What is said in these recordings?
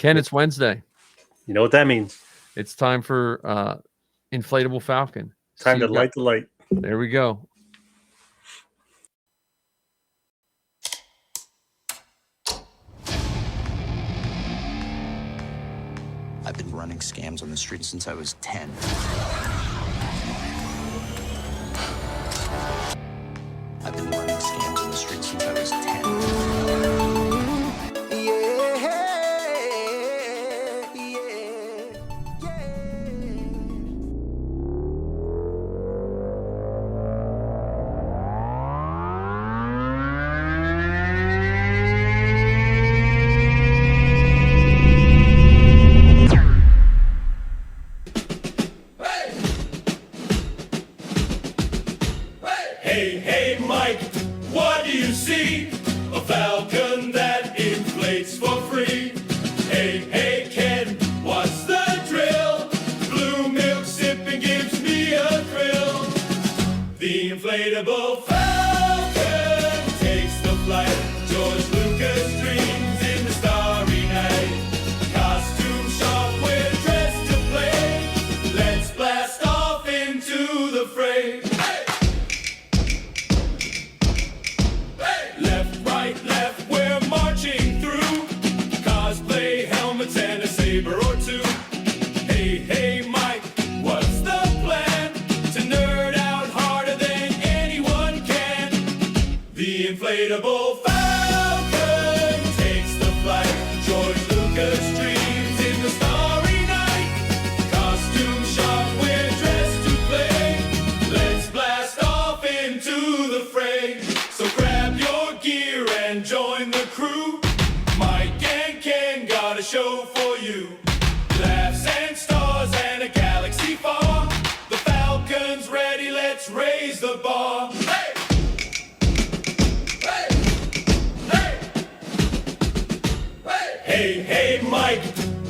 Ken, it's Wednesday. You know what that means. It's time for Inflatable Falcon. Time to light the light. There we go. I've been running scams on the street since I was 10. I've been running scams on the street since I was 10. Hey, Mike, what do you see? A falcon that inflates for free. Hey, Ken, what's the drill? Blue milk sipping gives me a thrill. The inflatable falcon takes the flight. George Lucas dreams in the starry night. Costume shop, we're dressed to play. Let's blast off into the fray. Left, we're marching through. Cosplay helmets and a saber or two. Hey, Mike, what's the plan? To nerd out harder than anyone can. The inflatable falcon takes the flight. George Lucas dreams in the starry night. Costume shop, we're dressed to play. Let's blast off into the fray. So grab your gear and join the crew. Mike and Ken got a show for you. Laughs and stars and a galaxy far. The Falcon's ready, let's raise the bar. Hey! Hey, Mike,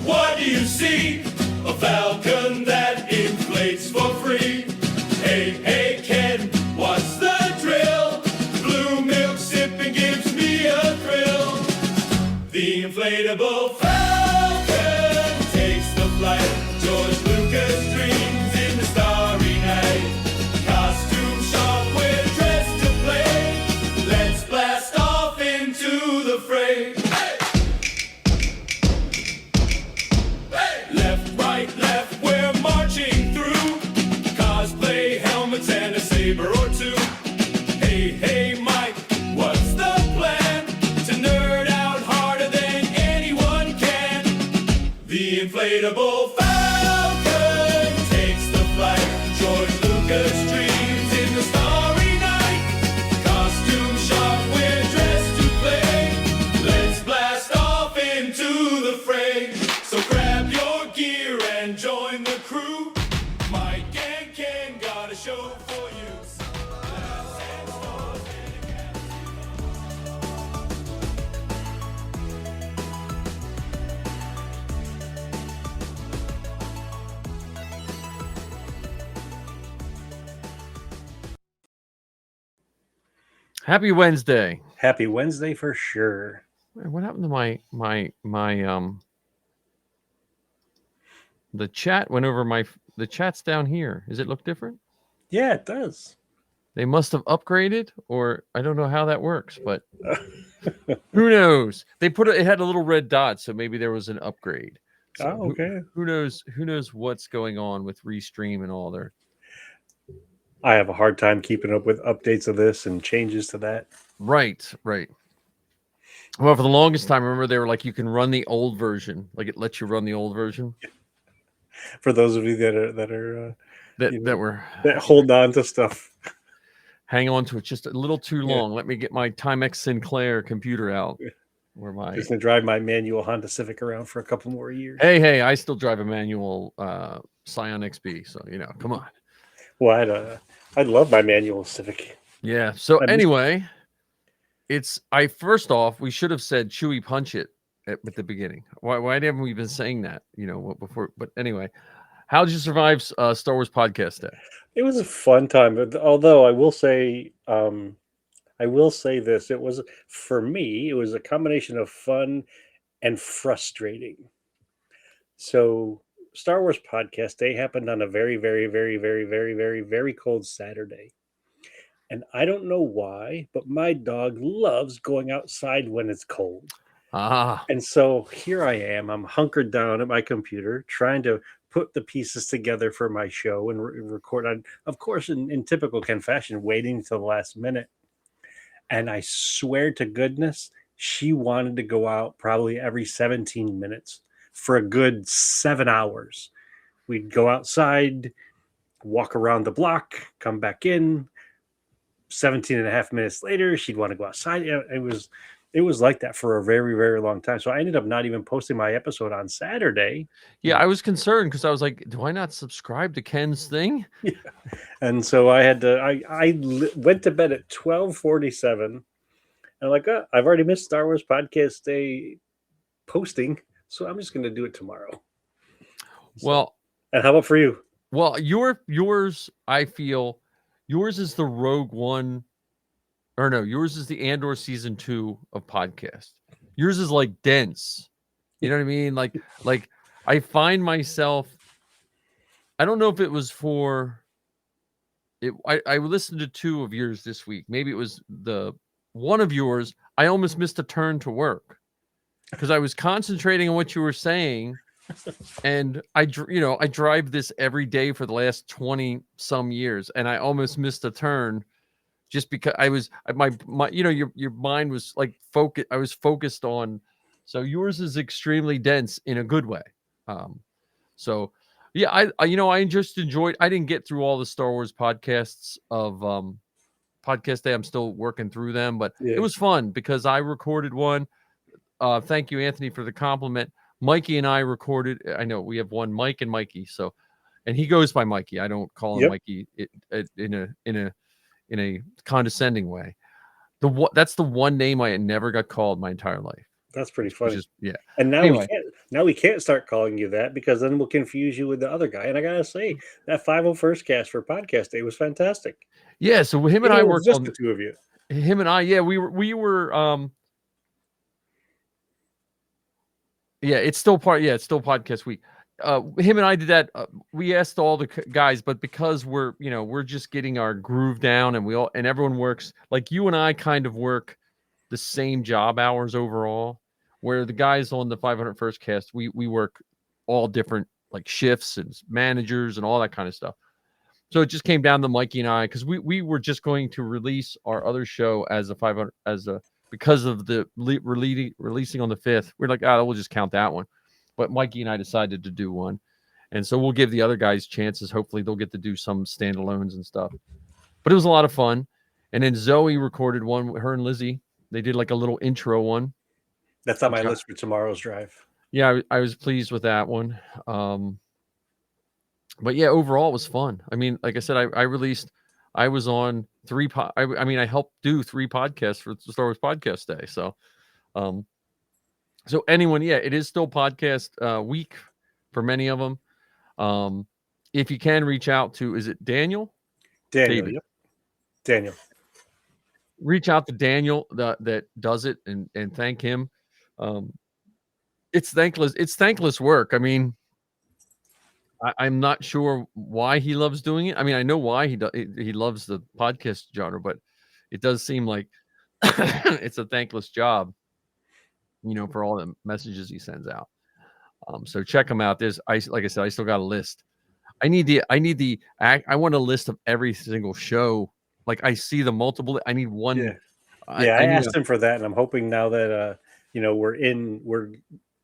what do you see? A falcon that inflates for free. Hey, Ken, what's the drill? Blue milk sipping gives me a thrill. The inflatable falcon takes the flight. George Lucas dreams in the starry night. Costume shop, we're dressed to play. Let's blast off into the fray. Left, we're marching through. Cosplay helmets and a saber or two. Hey, Mike, what's the plan? To nerd out harder than anyone can. The inflatable falcon takes the flight. George Lucas dreams in the starry night. Costume shop, we're dressed to play. Let's blast off into the fray. So grab your gear and join the crew. Mike and Ken got a show for you. Laughs and stars and a galaxy. Happy Wednesday. Happy Wednesday for sure. What happened to my the chat went over the chat's down here. Does it look different? Yeah, it does. They must have upgraded, or I don't know how that works, but who knows? They it had a little red dot, so maybe there was an upgrade. So okay. Who knows what's going on with Restream and all their. I have a hard time keeping up with updates of this and changes to that. Right. Well, for the longest time, remember they were like, you can run the old version, like it lets you run the old version. For those of you that hold on to stuff, hang on to it just a little too long. Let me get my Timex Sinclair computer out. Where my just gonna drive my manual Honda Civic around for a couple more years. Hey, I still drive a manual Scion XB, so come on. Well, I'd love my manual Civic. Yeah. So anyway, first off, we should have said Chewy punch it at the beginning. Why haven't we been saying that? Before. But anyway, how did you survive Star Wars Podcast Day? It was a fun time, although I will say this: for me, it was a combination of fun and frustrating. So, Star Wars Podcast Day happened on a very, very, very, very, very, very, very cold Saturday. And I don't know why, but my dog loves going outside when it's cold. Ah, And so here I am. I'm hunkered down at my computer trying to put the pieces together for my show and record on, of course, in typical Ken fashion, waiting until the last minute. And I swear to goodness, she wanted to go out probably every 17 minutes for a good 7 hours. We'd go outside, walk around the block, come back in. 17 and a half minutes later, she'd want to go outside. It was like that for a very, very long time. So I ended up not even posting my episode on Saturday. yeah. I was concerned because I was like, do I not subscribe to Ken's thing? Yeah. And so I had to, went to bed at 12:47. And I'm like, oh, I've already missed Star Wars Podcast Day posting. So I'm just going to do it tomorrow. So, Well, and how about for you? well, yours, I feel yours is the Rogue One, or no, yours is the Andor season 2 of podcast. Yours is like dense. You know what I mean? Like I find myself, I don't know if it was for it. I listened to 2 of yours this week. Maybe it was the one of yours. I almost missed a turn to work because I was concentrating on what you were saying. And I drive this every day for the last 20 some years, and I almost missed a turn just because I was my your mind was like focused. I was focused on. So yours is extremely dense in a good way. So yeah, I just enjoyed. I didn't get through all the Star Wars podcasts of Podcast Day. I'm still working through them, but Yeah. it was fun because I recorded one. Thank you, Anthony, for the compliment. Mikey and I recorded. I know we have one Mike and Mikey, so and he goes by Mikey. I don't call him Mikey in a condescending way. That's the one name I never got called my entire life. That's pretty funny. Yeah. And now Anyway. we can't start calling you that because then we'll confuse you with the other guy. And I gotta say, that 501st cast for Podcast Day was fantastic. Yeah, so him and I worked just on the 2 of you. Him and I, yeah, we were yeah, it's still podcast week. Him and I did that. We asked all the guys, but because we're just getting our groove down, and everyone works like you and I kind of work the same job hours overall. Where the guys on the 501st cast, we work all different like shifts and managers and all that kind of stuff. So it just came down to Mikey and I because we were just going to release our other show as a 500 because of the releasing on the 5th. We're like, we'll just count that one. But Mikey and I decided to do one. And so we'll give the other guys chances. Hopefully they'll get to do some standalones and stuff. But it was a lot of fun. And then Zoe recorded one with her and Lizzie. They did like a little intro one. That's on my list for tomorrow's drive. Yeah, I was pleased with that one. But yeah, overall it was fun. I mean, like I said, I was on 3 I helped do 3 podcasts for Star Wars Podcast Day. So so anyone, yeah, it is still podcast week for many of them. If you can reach out to, is it Daniel? David. Yep. Daniel. Reach out to Daniel that does it and thank him. It's thankless work. I mean, I'm not sure why he loves doing it. I mean, I know why he loves the podcast genre, but it does seem like it's a thankless job, for all the messages he sends out. So check him out. Like I said, I still got a list. I want a list of every single show. Like I see the multiple. I need one. Yeah. I asked him for that, and I'm hoping now that we're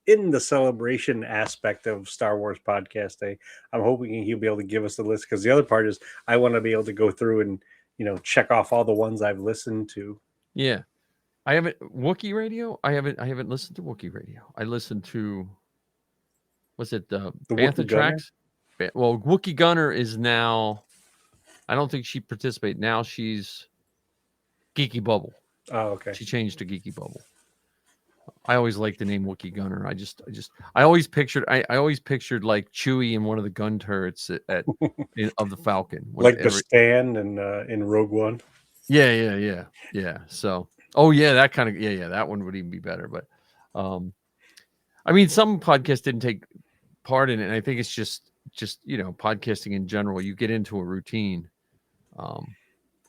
in the celebration aspect of Star Wars Podcast Day. I'm hoping he'll be able to give us the list because the other part is I want to be able to go through and check off all the ones I've listened to. Yeah, I haven't Wookiee Radio. I haven't listened to Wookiee Radio. I listened to what's it the Bantha Tracks. Well, Wookiee Gunner is now. I don't think she participates now. She's Geeky Bubble. Oh, okay. She changed to Geeky Bubble. I always liked the name Wookiee Gunner. I always pictured like Chewie in one of the gun turrets of the Falcon, like the stand and in Rogue One. Yeah. So, that kind of that one would even be better. But, I mean, some podcasts didn't take part in it. And I think it's just podcasting in general. You get into a routine.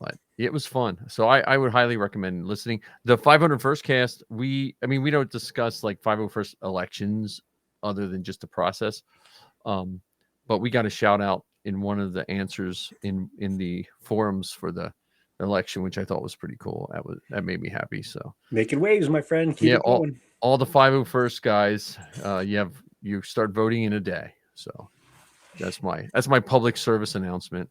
But it was fun. So I would highly recommend listening. The 501st cast, we don't discuss like 501st elections other than just the process. But we got a shout out in one of the answers in the forums for the election, which I thought was pretty cool. That made me happy. So Making waves, my friend. Keep it going. All the 501st guys, you start voting in a day. So that's my public service announcement.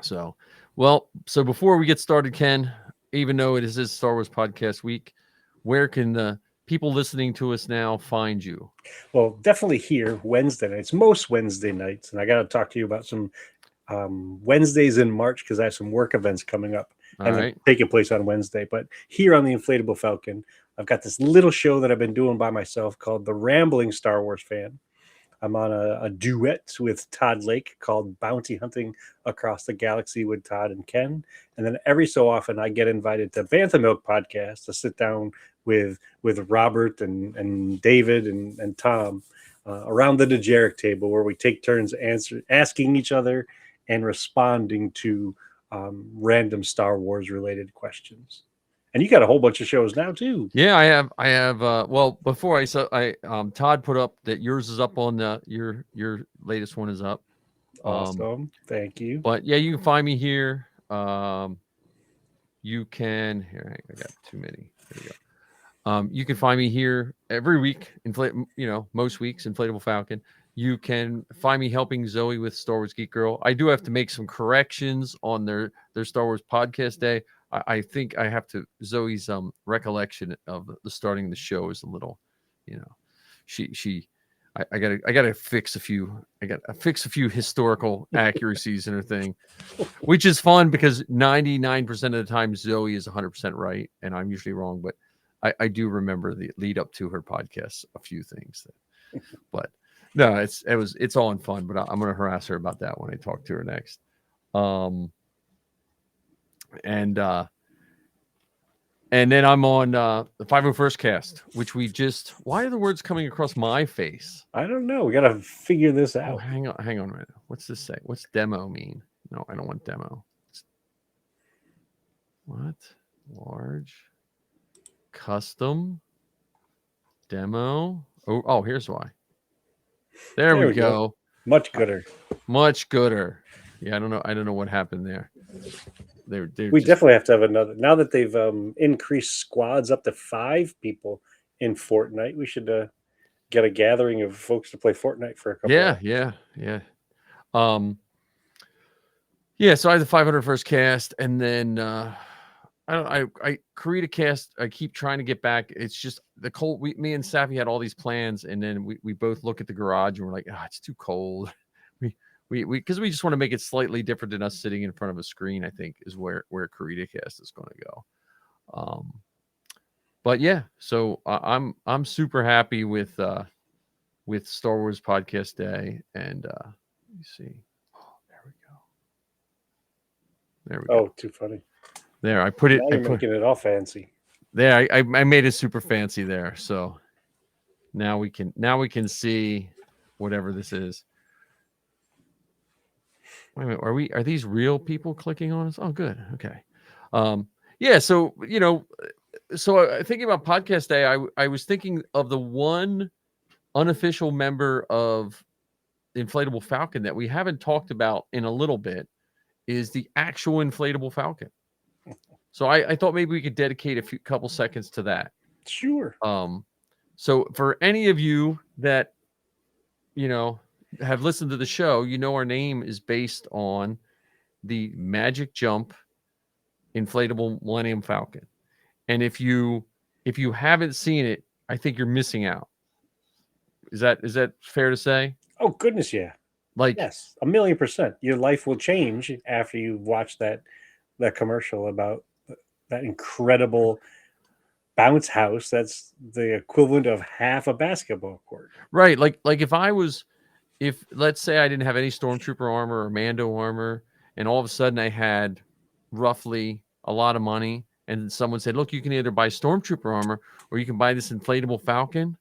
So before we get started, Ken, even though it is his Star Wars podcast week, where can the people listening to us now find you? Well, definitely here Wednesday nights, most Wednesday nights. And I got to talk to you about some Wednesdays in March because I have some work events coming up taking place on Wednesday. But here on the Inflatable Falcon, I've got this little show that I've been doing by myself called The Rambling Star Wars Fan. I'm on a duet with Todd Lake called Bounty Hunting Across the Galaxy with Todd and Ken. And then every so often I get invited to Bantha Milk Podcast to sit down with Robert and David and Tom around the Dejeric table where we take turns asking each other and responding to random Star Wars related questions. And you got a whole bunch of shows now too. Yeah, I have. Well, before Todd put up that yours is up on your latest one is up. Awesome, thank you. But yeah, you can find me here. You can here. I got too many. There we go. You can find me here every week. Most weeks, Inflatable Falcon. You can find me helping Zoe with Star Wars Geek Girl. I do have to make some corrections on their Star Wars podcast day. I think I have to. Zoe's recollection of the starting the show is a little, I gotta fix a few. I gotta fix a few historical accuracies in her thing, which is fun because 99% of the time Zoe is 100% right and I'm usually wrong. But I do remember the lead up to her podcast a few things. But no, it's all in fun. But I'm gonna harass her about that when I talk to her next. And then I'm on the 501st cast, which we just. Why are the words coming across my face? I don't know. We got to figure this out. Oh, hang on a minute. What's this say? What's demo mean? No, I don't want demo. What? Large. Custom. Demo. Oh, here's why. There we go. Much gooder. Much gooder. Yeah, I don't know what happened there. We definitely have to have another. Now that they've increased squads up to 5 people in Fortnite, we should get a gathering of folks to play Fortnite for a couple. Yeah. So I have the 501st cast, and then I create a cast. I keep trying to get back. It's just the cold. Me and Safi had all these plans, and then we both look at the garage and we're like, it's too cold. Because we just want to make it slightly different than us sitting in front of a screen, I think is where Karita Cast is going to go. But yeah, so I'm super happy with Star Wars Podcast Day, and let me see. Oh, there we go. Oh, too funny. There, I put it. Now you're making it all fancy. There, I made it super fancy there. So now we can see whatever this is. Wait a minute, are these real people clicking on us? Oh, good. Okay. Yeah. So, thinking about Podcast Day, I was thinking of the one unofficial member of Inflatable Falcon that we haven't talked about in a little bit is the actual Inflatable Falcon. So I thought maybe we could dedicate a couple seconds to that. Sure. So for any of you that, have listened to the show, our name is based on the Magic Jump Inflatable Millennium Falcon. And if you haven't seen it, I think you're missing out. Is that fair to say? Oh goodness, yeah. Yes, 1,000,000%. Your life will change after you watch that commercial about that incredible bounce house that's the equivalent of half a basketball court. Right. Like if let's say I didn't have any Stormtrooper armor or Mando armor, and all of a sudden I had roughly a lot of money, and someone said, look, you can either buy Stormtrooper armor or you can buy this inflatable Falcon.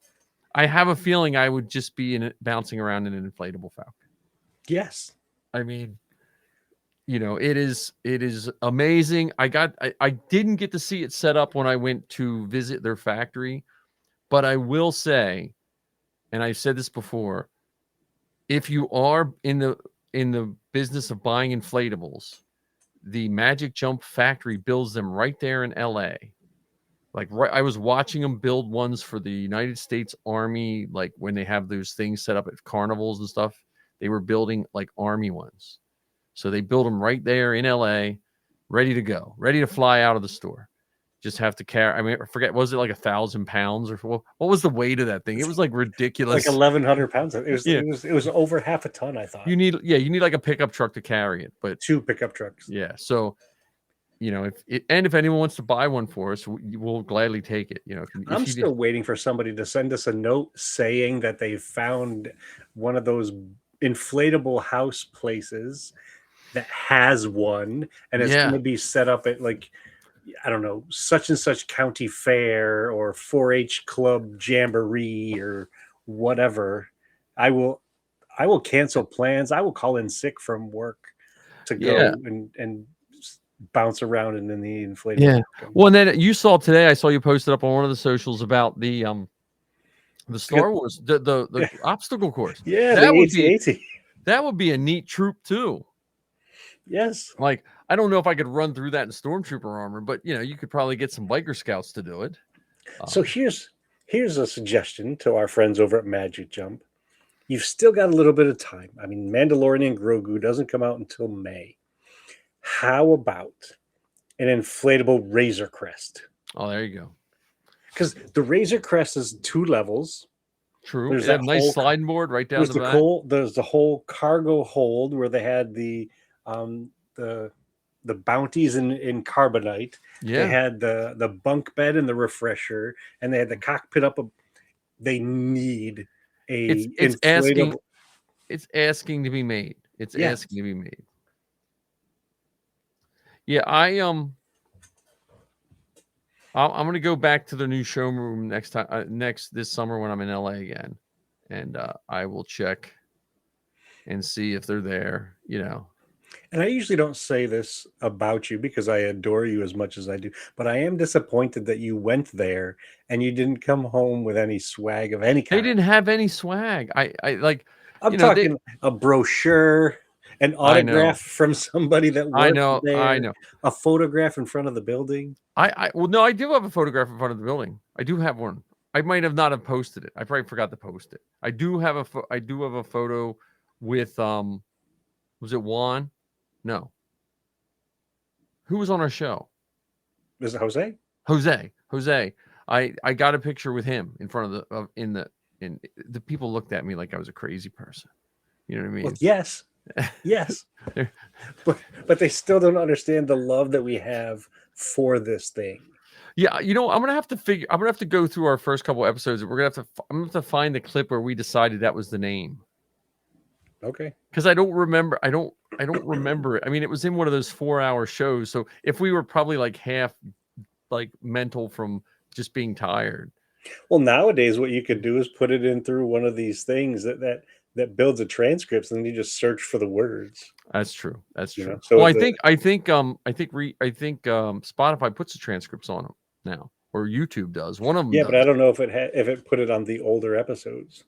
I have a feeling I would just be bouncing around in an inflatable Falcon. Yes. I mean, it is amazing. I didn't get to see it set up when I went to visit their factory, but I will say, and I've said this before, if you are in the business of buying inflatables, the Magic Jump factory builds them right there in LA. Like, I was watching them build ones for the United States Army, like when they have those things set up at carnivals and stuff. They were building like Army ones. So they build them right there in LA, ready to go, ready to fly out of the store. Just have to carry. I mean, I forget, was it like 1,000 pounds or what was the weight of that thing? It was like ridiculous. Like 1,100 pounds. It was, Yeah. it was over half a ton, I thought. You need like a pickup truck to carry it, but 2 pickup trucks. yeah. So, if anyone wants to buy one for us, we'll gladly take it. I'm still waiting for somebody to send us a note saying that they found one of those inflatable house places that has one, and it's going to be set up at, like, I don't know, such and such county fair or 4-H club jamboree or whatever. I will cancel plans. I will call in sick from work to go and bounce around in the inflatable. Yeah. Well, and then you saw today, I saw you posted up on one of the socials about the Star Wars, the obstacle course. Yeah, that would be a neat troop too. Yes. Like, I don't know if I could run through that in stormtrooper armor, but you could probably get some biker scouts to do it. So here's a suggestion to our friends over at Magic Jump. You've still got a little bit of time. I mean, Mandalorian Grogu doesn't come out until May. How about an inflatable Razor Crest? Oh, there you go. Because the Razor Crest is 2 levels. True. There's that nice sliding board right down the back. There's the whole cargo hold where they had the bounties in carbonite. Yeah. They had the bunk bed and the refresher, and they had the cockpit up. They need it's asking to be made. It's asking to be made. Yeah, I'm gonna go back to the new showroom this summer when I'm in LA again, and I will check and see if they're there. And I usually don't say this about you because I adore you as much as I do, but I am disappointed that you went there and you didn't come home with any swag of any kind. They didn't have any swag. I'm talking a brochure, an autograph from somebody that worked there. I know. A photograph in front of the building. Well, no, I do have a photograph in front of the building. I do have one. I might have not have posted it. I probably forgot to post it. I do have a photo with was it Juan? No. Who was on our show? Was it Jose? Jose. I got a picture with him in front of the people looked at me like I was a crazy person. You know what I mean? Well, yes. Yes. but they still don't understand the love that we have for this thing. Yeah, I'm gonna have to go through our first couple episodes. I'm gonna have to find the clip where we decided that was the name. Okay. Because I don't remember. I don't remember it. I mean, it was in one of those 4-hour shows. So if we were probably like half like mental from just being tired. Well, nowadays what you could do is put it in through one of these things that builds a transcript, and then you just search for the words. That's true. So well, I think Spotify puts the transcripts on them now, or YouTube does. One of them. Yeah, does. But I don't know if it put it on the older episodes.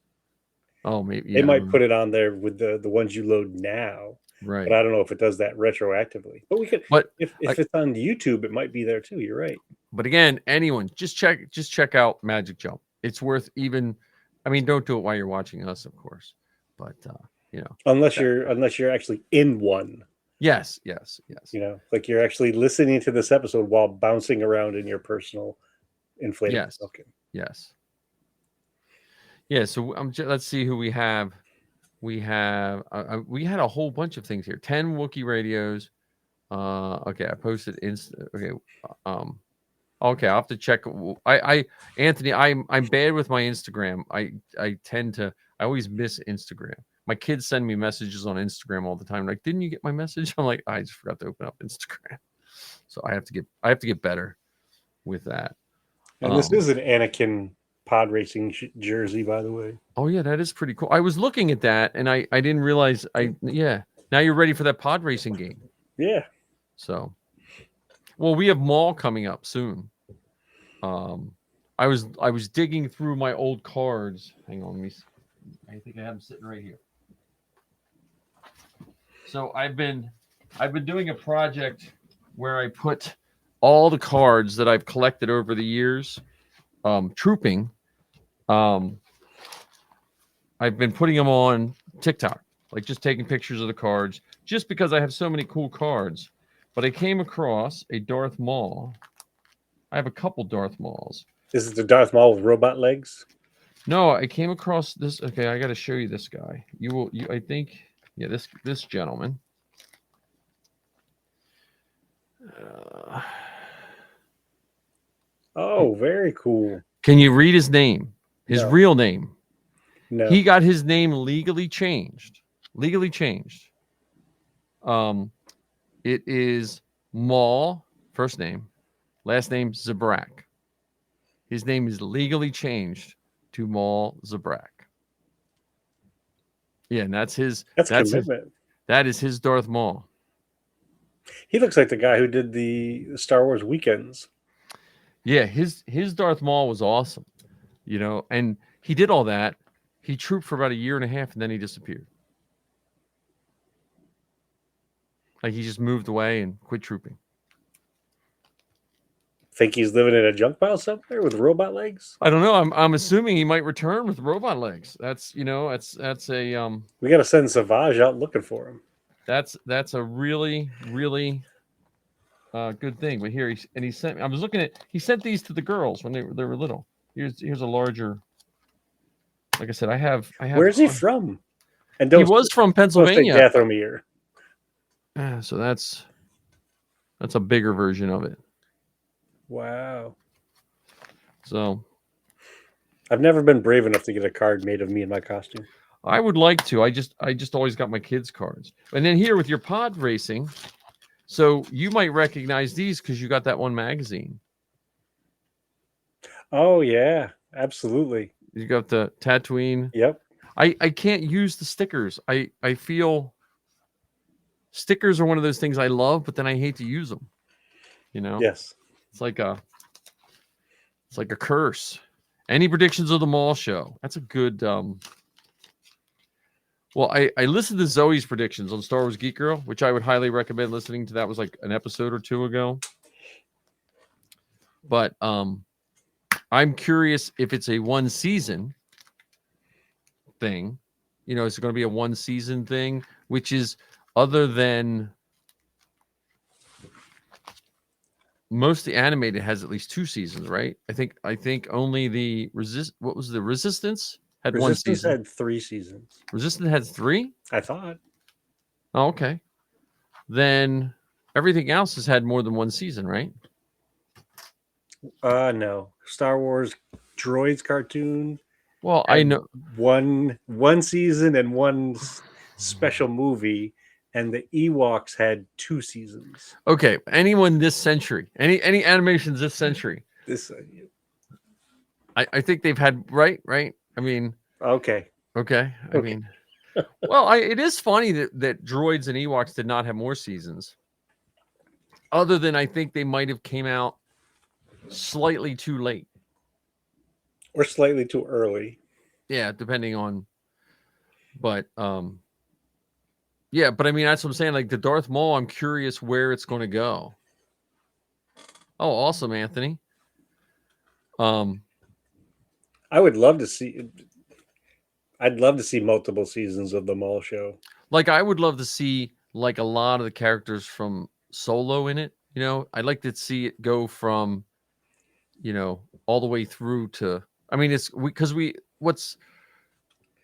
Oh, maybe they might put it on there with the ones you load now. Right. But I don't know if it does that retroactively. But we could. But if it's on YouTube, it might be there too. You're right. But again, anyone just check out Magic Jump. It's worth even. I mean, don't do it while you're watching us, of course. But unless you're actually in one. Yes. Like you're actually listening to this episode while bouncing around in your personal inflatable. Yes. Okay. Yes. Yeah. So let's see who we have. We had a whole bunch of things here. 10 Wookiee radios. Okay, I posted okay. Okay, I'll have to check. Anthony, I'm bad with my Instagram. I always miss Instagram. My kids send me messages on Instagram all the time. Like, didn't you get my message? I'm like, I just forgot to open up Instagram. So I have to get better with that. And this is an Anakin pod racing jersey, by the way. Oh yeah, that is pretty cool. I was looking at that and I didn't realize yeah. Now you're ready for that pod racing game. Yeah. So, well, we have Mall coming up soon. I was digging through my old cards. Hang on, I think I have them sitting right here. So I've been doing a project where I put all the cards that I've collected over the years, trooping. I've been putting them on TikTok, like just taking pictures of the cards, just because I have so many cool cards. But I came across a Darth Maul. I have a couple Darth Mauls. This is the Darth Maul with robot legs. No, I came across this. Okay, I got to show you this guy. I think, yeah, this gentleman. Oh, very cool. Can you read his name? His No. real name. No. He got his name legally changed. Legally changed. It is Maul, first name, last name Zabrak. His name is legally changed to Maul Zabrak. Yeah, and that's commitment. That is his Darth Maul. He looks like the guy who did the Star Wars weekends. Yeah, his Darth Maul was awesome, and he did all that. He trooped for about a year and a half, and then he disappeared. Like he just moved away and quit trooping. Think he's living in a junk pile somewhere with robot legs? I don't know. I'm assuming he might return with robot legs. That's that's a We got to send Savage out looking for him. That's a really good thing. But here he sent. I was looking at. He sent these to the girls when they were little. Here's a larger. Like I said, I have. Where's he from? And he was from Pennsylvania. Dathomir. So that's a bigger version of it. Wow. So I've never been brave enough to get a card made of me in my costume. I would like to. I just always got my kids' cards. And then here with your pod racing, so you might recognize these because you got that one magazine. Oh yeah, absolutely. You got the Tatooine. Yep. I can't use the stickers. I feel stickers are one of those things I love, but then I hate to use them. Yes. It's like a curse. Any predictions of the Mall show? That's a good. Well, I listened to Zoe's predictions on Star Wars Geek Girl, which I would highly recommend listening to. That was like an episode or two ago. But I'm curious if it's a one season thing. Is it going to be a one season thing, which is other than most of the animated has at least 2 seasons, right? I think only the Resistance had one Resistance season. had 3 seasons. Resistance had 3? I thought. Oh, okay. Then everything else has had more than 1 season, right? No. Star Wars Droids cartoon. Well, I know one season and one special movie, and the Ewoks had 2 seasons. Okay, anyone this century, any animations this century. This I think they've had right? I mean, okay. I mean, well, it is funny that Droids and Ewoks did not have more seasons. Other than I think they might have came out slightly too late. Or slightly too early. Yeah, depending on. But yeah, but I mean that's what I'm saying. Like the Darth Maul, I'm curious where it's going to go. Oh, awesome, Anthony. I would love to see. I'd love to see multiple seasons of the Mall show. Like I would love to see like a lot of the characters from Solo in it. I'd like to see it go from, all the way through to. I mean, it's because what's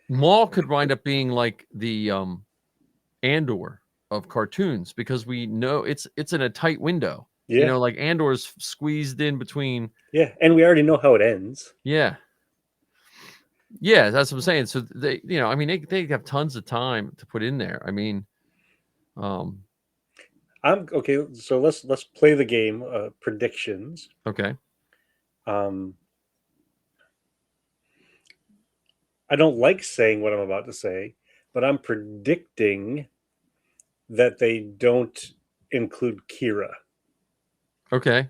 Maul could wind up being like the Andor of cartoons because we know it's in a tight window. Yeah. Like Andor's squeezed in between. Yeah, and we already know how it ends. Yeah. Yeah, that's what I'm saying. So they, I mean, they have tons of time to put in there. I mean, I'm okay. So let's play the game. Predictions. Okay. I don't like saying what I'm about to say, but I'm predicting that they don't include Kira. Okay.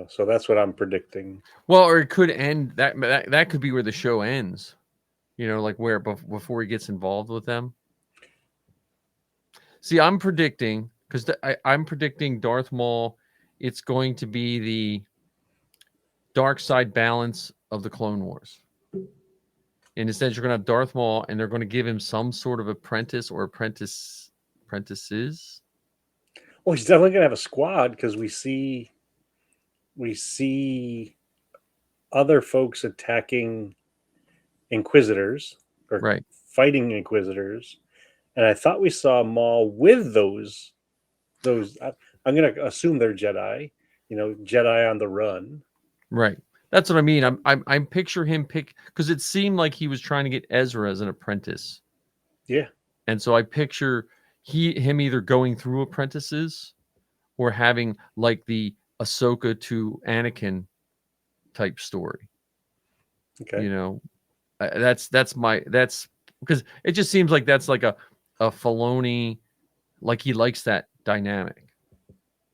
So that's what I'm predicting. Well, or it could end that could be where the show ends. Like where before he gets involved with them. See, I'm predicting because I'm predicting Darth Maul. It's going to be the dark side balance of the Clone Wars. And instead, you're going to have Darth Maul, and they're going to give him some sort of apprentices. Well, he's definitely gonna have a squad because we see other folks attacking Inquisitors or Right. fighting Inquisitors, and I thought we saw Maul with those. I'm gonna assume they're Jedi. Jedi on the run. Right. That's what I mean. I'm picture him because it seemed like he was trying to get Ezra as an apprentice. Yeah. And so I picture him either going through apprentices or having like the Ahsoka to Anakin type story. Okay. That's because it just seems like that's like a Filoni, like he likes that dynamic.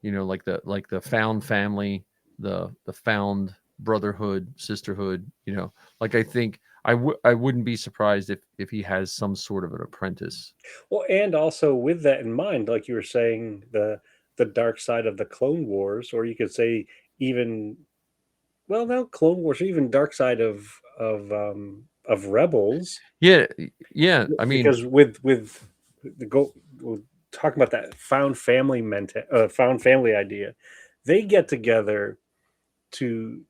Like the found family, the found brotherhood, sisterhood. Like I think I wouldn't be surprised if he has some sort of an apprentice. Well, and also with that in mind, like you were saying, the dark side of the Clone Wars, or you could say even, well, no, Clone Wars, or even dark side of Rebels. Yeah. I mean, because with the go talking about that found family found family idea, they get together to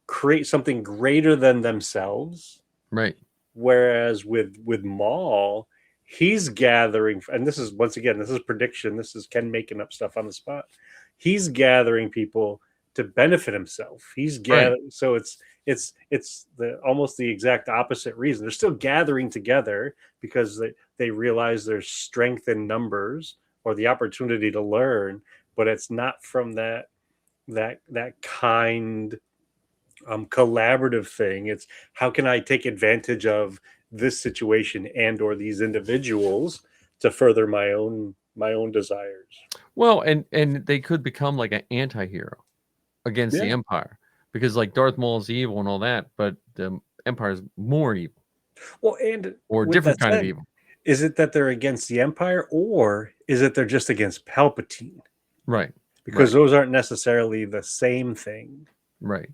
create something greater than themselves. right. Whereas with Maul, he's gathering, and this is once again, this is prediction. This is Ken making up stuff on the spot. He's gathering people to benefit himself. He's gathering, so it's the almost the exact opposite reason. They're still gathering together because they realize there's strength in numbers or the opportunity to learn, but it's not from that kind collaborative thing. It's how can I take advantage of this situation and or these individuals to further my own desires. Well, and they could become like an anti-hero against the Empire because like Darth Maul is evil and all that, but the Empire is more evil. Well, and or different kind of evil. Is it that they're against the Empire, or is it they're just against Palpatine? Right. Because those aren't necessarily the same thing. Right.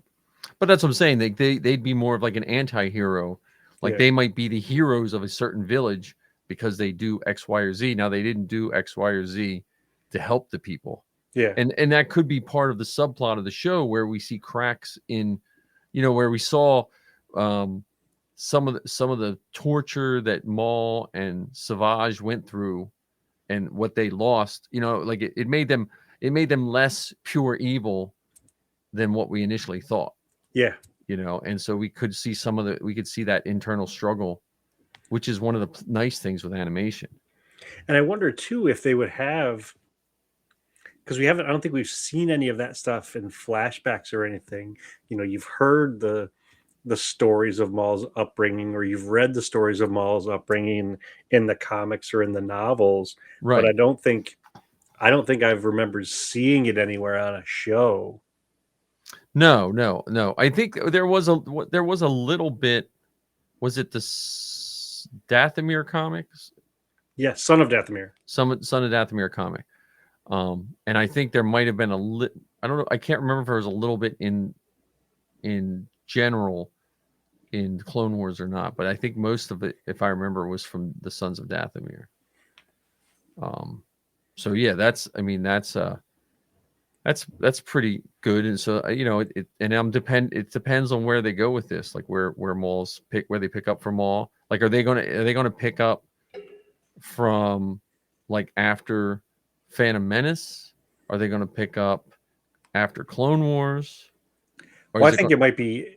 But that's what I'm saying. They'd be more of like an anti-hero. Like they might be the heroes of a certain village because they do X, Y, or Z. Now they didn't do X, Y, or Z to help the people. Yeah. And that could be part of the subplot of the show where we see cracks in, where we saw some of the torture that Maul and Savage went through and what they lost. Like it made them less pure evil than what we initially thought. Yeah. And so we could see we could see that internal struggle, which is one of the nice things with animation. And I wonder too if they would have, because I don't think we've seen any of that stuff in flashbacks or anything. You've heard the stories of Maul's upbringing, or you've read the stories of Maul's upbringing in the comics or in the novels. Right. But I don't think I've remembered seeing it anywhere on a show. No. I think there was a little bit. Was it the Dathomir comics? Yes, Son of Dathomir. Son of Dathomir comic. And I think there might have been I don't know. I can't remember if there was a little bit in general in Clone Wars or not, but I think most of it, if I remember, was from the Sons of Dathomir. So yeah, that's pretty good. And so it depends on where they go with this, like where they pick up from Maul. Like, are they gonna pick up from like after Phantom Menace? Are they gonna pick up after Clone Wars? Well, I think it might be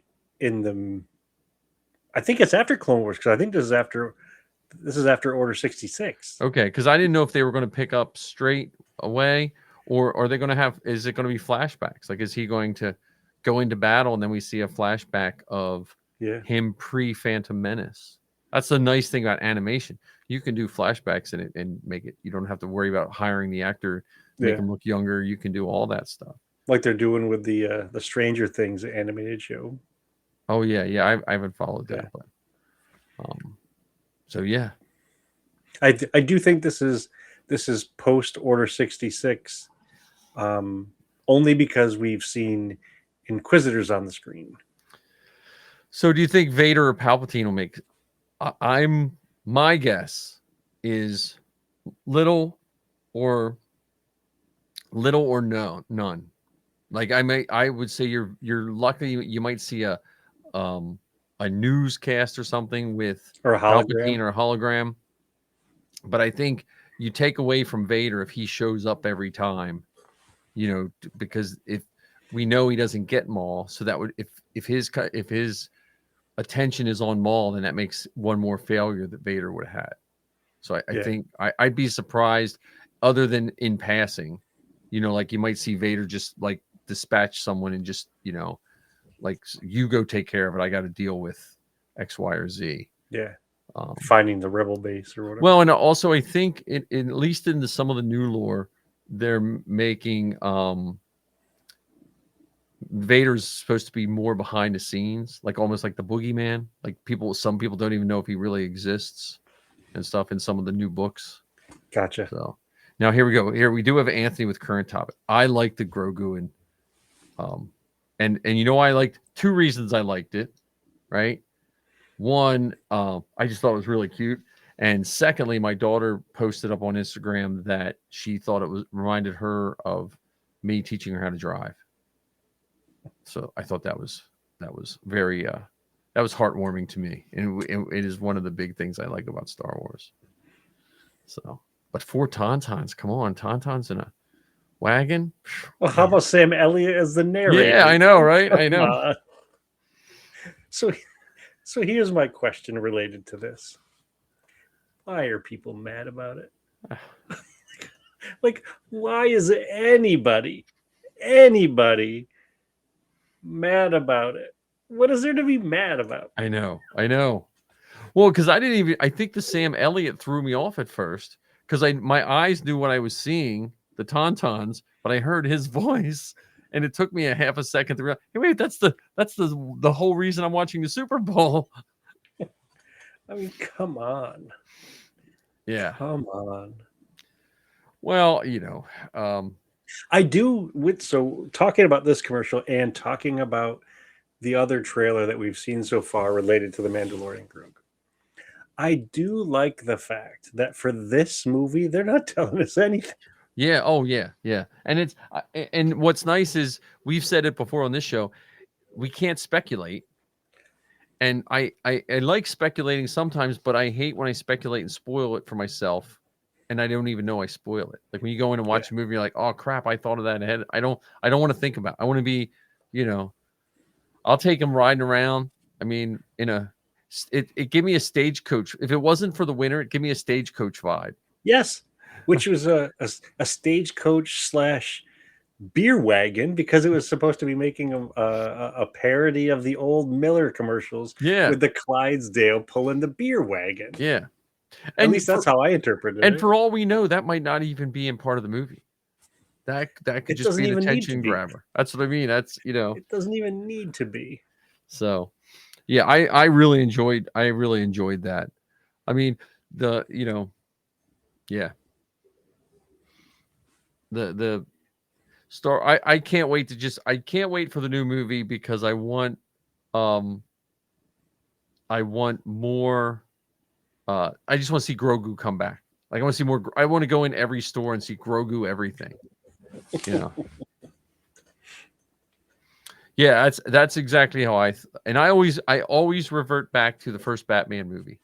I think it's after Clone Wars, because I think this is after Order 66. Okay, because I didn't know if they were going to pick up straight away, or are they going to is it going to be flashbacks? Like, is he going to go into battle, and then we see a flashback of Yeah. him pre-Phantom Menace. That's the nice thing about animation. You can do flashbacks in it and make it. You don't have to worry about hiring the actor, make Yeah. him look younger. You can do all that stuff. Like they're doing with the Stranger Things animated show. Oh yeah. I haven't followed that, Yeah. but so yeah. I do think this is post Order 66, only because we've seen Inquisitors on the screen. So do you think Vader or Palpatine will make? My guess is little or none. Like I would say you're lucky you might see a newscast or something with Or a Palpatine hologram. or a hologram. But I think you take away from Vader if he shows up every time, because if we know he doesn't get Maul, so that would if his attention is on Maul, then that makes one more failure that Vader would have had. So I Yeah. think I'd be surprised, other than in passing, like you might see Vader just like dispatch someone and just, like, you go take care of it. I got to deal with X, Y, or Z. Yeah. Finding the rebel base or whatever. Well, and also I think at least in some of the new lore, they're making Vader's supposed to be more behind the scenes, like almost like the boogeyman. Like some people don't even know if he really exists and stuff in some of the new books. Gotcha. So now here we go. Here we do have Anthony with current topic. I like the Grogu and I liked two reasons I liked it, right? One, I just thought it was really cute. And secondly, my daughter posted up on Instagram that she thought it reminded her of me teaching her how to drive. So I thought that was very that was heartwarming to me, and it is one of the big things I like about Star Wars. So, but 4 Tauntauns, come on, Tauntauns in a wagon. Well, how about Sam Elliott as the narrator? Yeah, I know, right? I know. So here's my question related to this. Why are people mad about it? Like, why is anybody mad about it? What is there to be mad about? I know. Well, because I think the Sam Elliott threw me off at first because my eyes knew what I was seeing, the Tauntauns, but I heard his voice, and it took me a half a second to realize, hey, wait, that's the whole reason I'm watching the Super Bowl. I mean, come on. Yeah. Come on. Well, I do so talking about this commercial and talking about the other trailer that we've seen so far related to the Mandalorian Grogu. I do like the fact that for this movie, they're not telling us anything. Yeah. Oh, yeah. Yeah. And what's nice is we've said it before on this show, we can't speculate. And I like speculating sometimes, but I hate when I speculate and spoil it for myself, and I don't even know I spoil it. Like when you go in and watch a movie, you're like, oh crap, I thought of that ahead. I don't want to think about it. I want to be, I'll take him riding around. I mean, it gave me a stagecoach. If it wasn't for the winter, it gave me a stagecoach vibe. Yes, which was a stagecoach / beer wagon, because it was supposed to be making a parody of the old Miller commercials. Yeah, with the Clydesdale pulling the beer wagon. Yeah, at least that's how I interpreted it. And for all we know, that might not even be in part of the movie. That could just be an attention grabber. That's what I mean. That's it doesn't even need to be. So, yeah, I really enjoyed that. I mean, the Star. I can't wait for the new movie because I want more. I just want to see Grogu come back. Like I want to see more. I want to go in every store and see Grogu everything. Yeah, that's exactly how I always revert back to the first Batman movie.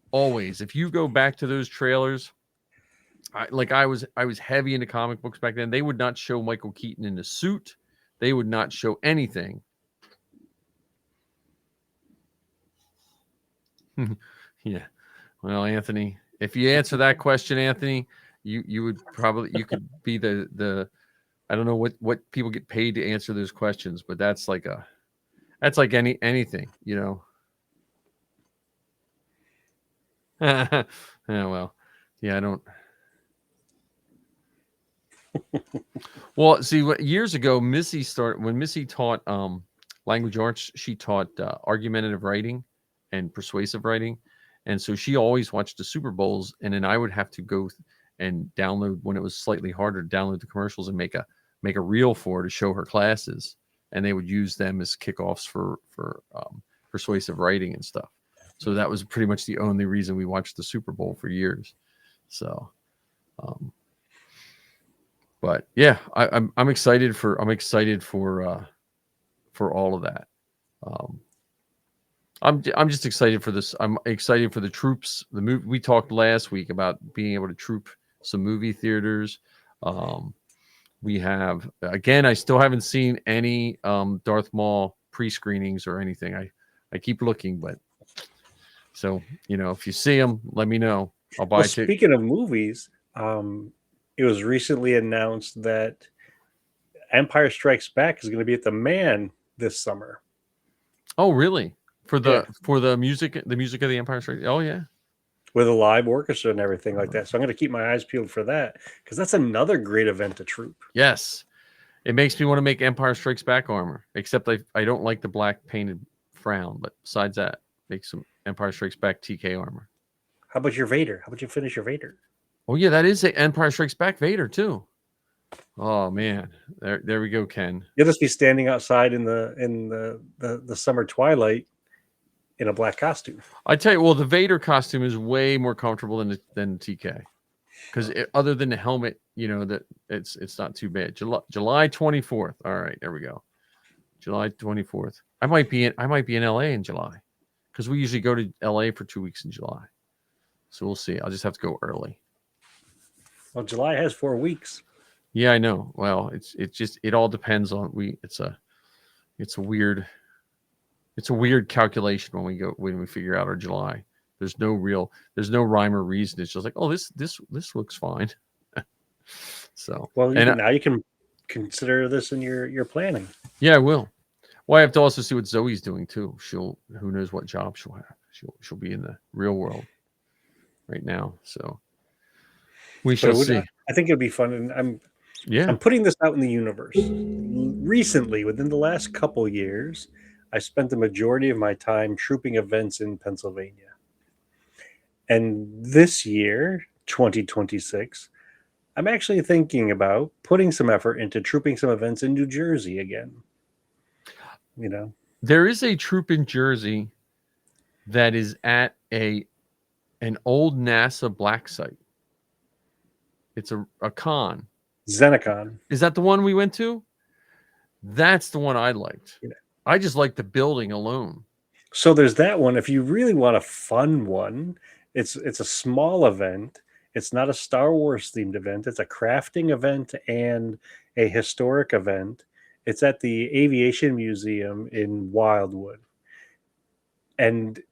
Always, if you go back to those trailers. I was heavy into comic books back then. They would not show Michael Keaton in a suit. They would not show anything. Yeah. Well, Anthony, if you answer that question, Anthony, you could be the I don't know what people get paid to answer those questions, but that's like anything, you know. Yeah, well, yeah, I don't. Well, see, years ago, when Missy taught language arts, she taught argumentative writing and persuasive writing, and so she always watched the Super Bowls, and then I would have to go and download when it was slightly harder to download the commercials and make a reel for her to show her classes, and they would use them as kickoffs for persuasive writing and stuff. So that was pretty much the only reason we watched the Super Bowl for years. So, but yeah, I'm excited for all of that. I'm just excited for this. I'm excited for the troops. The movie we talked last week about being able to troop some movie theaters. We have, again, I still haven't seen any Darth Maul pre-screenings or anything. I keep looking, but so, you know, if you see them, let me know. I'll buy it. Speaking of movies, it was recently announced that Empire Strikes Back is going to be at the Man this summer. Oh, really? For the music of the Empire Strikes. Oh, yeah. With a live orchestra and everything like that. So I'm going to keep my eyes peeled for that because that's another great event to troop. Yes. It makes me want to make Empire Strikes Back armor, except I don't like the black painted frown. But besides that, make some Empire Strikes Back TK armor. How about your Vader? How about you finish your Vader? Oh, yeah, that is a Empire Strikes Back Vader, too. Oh, man. There we go, Ken. You'll just be standing outside in the summer twilight in a black costume. I tell you, well, the Vader costume is way more comfortable than TK, because other than the helmet, you know, that it's not too bad. July 24th. All right, there we go. July 24th. I might be in LA in July, because we usually go to LA for 2 weeks in July. So we'll see. I'll just have to go early. Well, July has 4 weeks. Yeah, I know. Well, it all depends on it's a weird calculation when we figure out our July. There's no rhyme or reason. It's just like, oh, this looks fine. So, well, now you can consider this in your planning. Yeah, I will. Well, I have to also see what Zoe's doing too. Who knows what job she'll have. She'll be in the real world right now. So we shall see. I think it'll be fun, and I'm putting this out in the universe. Recently, within the last couple years, I spent the majority of my time trooping events in Pennsylvania. And this year, 2026, I'm actually thinking about putting some effort into trooping some events in New Jersey again. You know, there is a troop in Jersey that is at an old NASA black site. It's a con. Xenocon. Is that the one we went to? That's the one I liked. Yeah. I just like the building alone. So there's that one. If you really want a fun one, it's a small event. It's not a Star Wars themed event. It's a crafting event and a historic event. It's at the Aviation Museum in Wildwood. And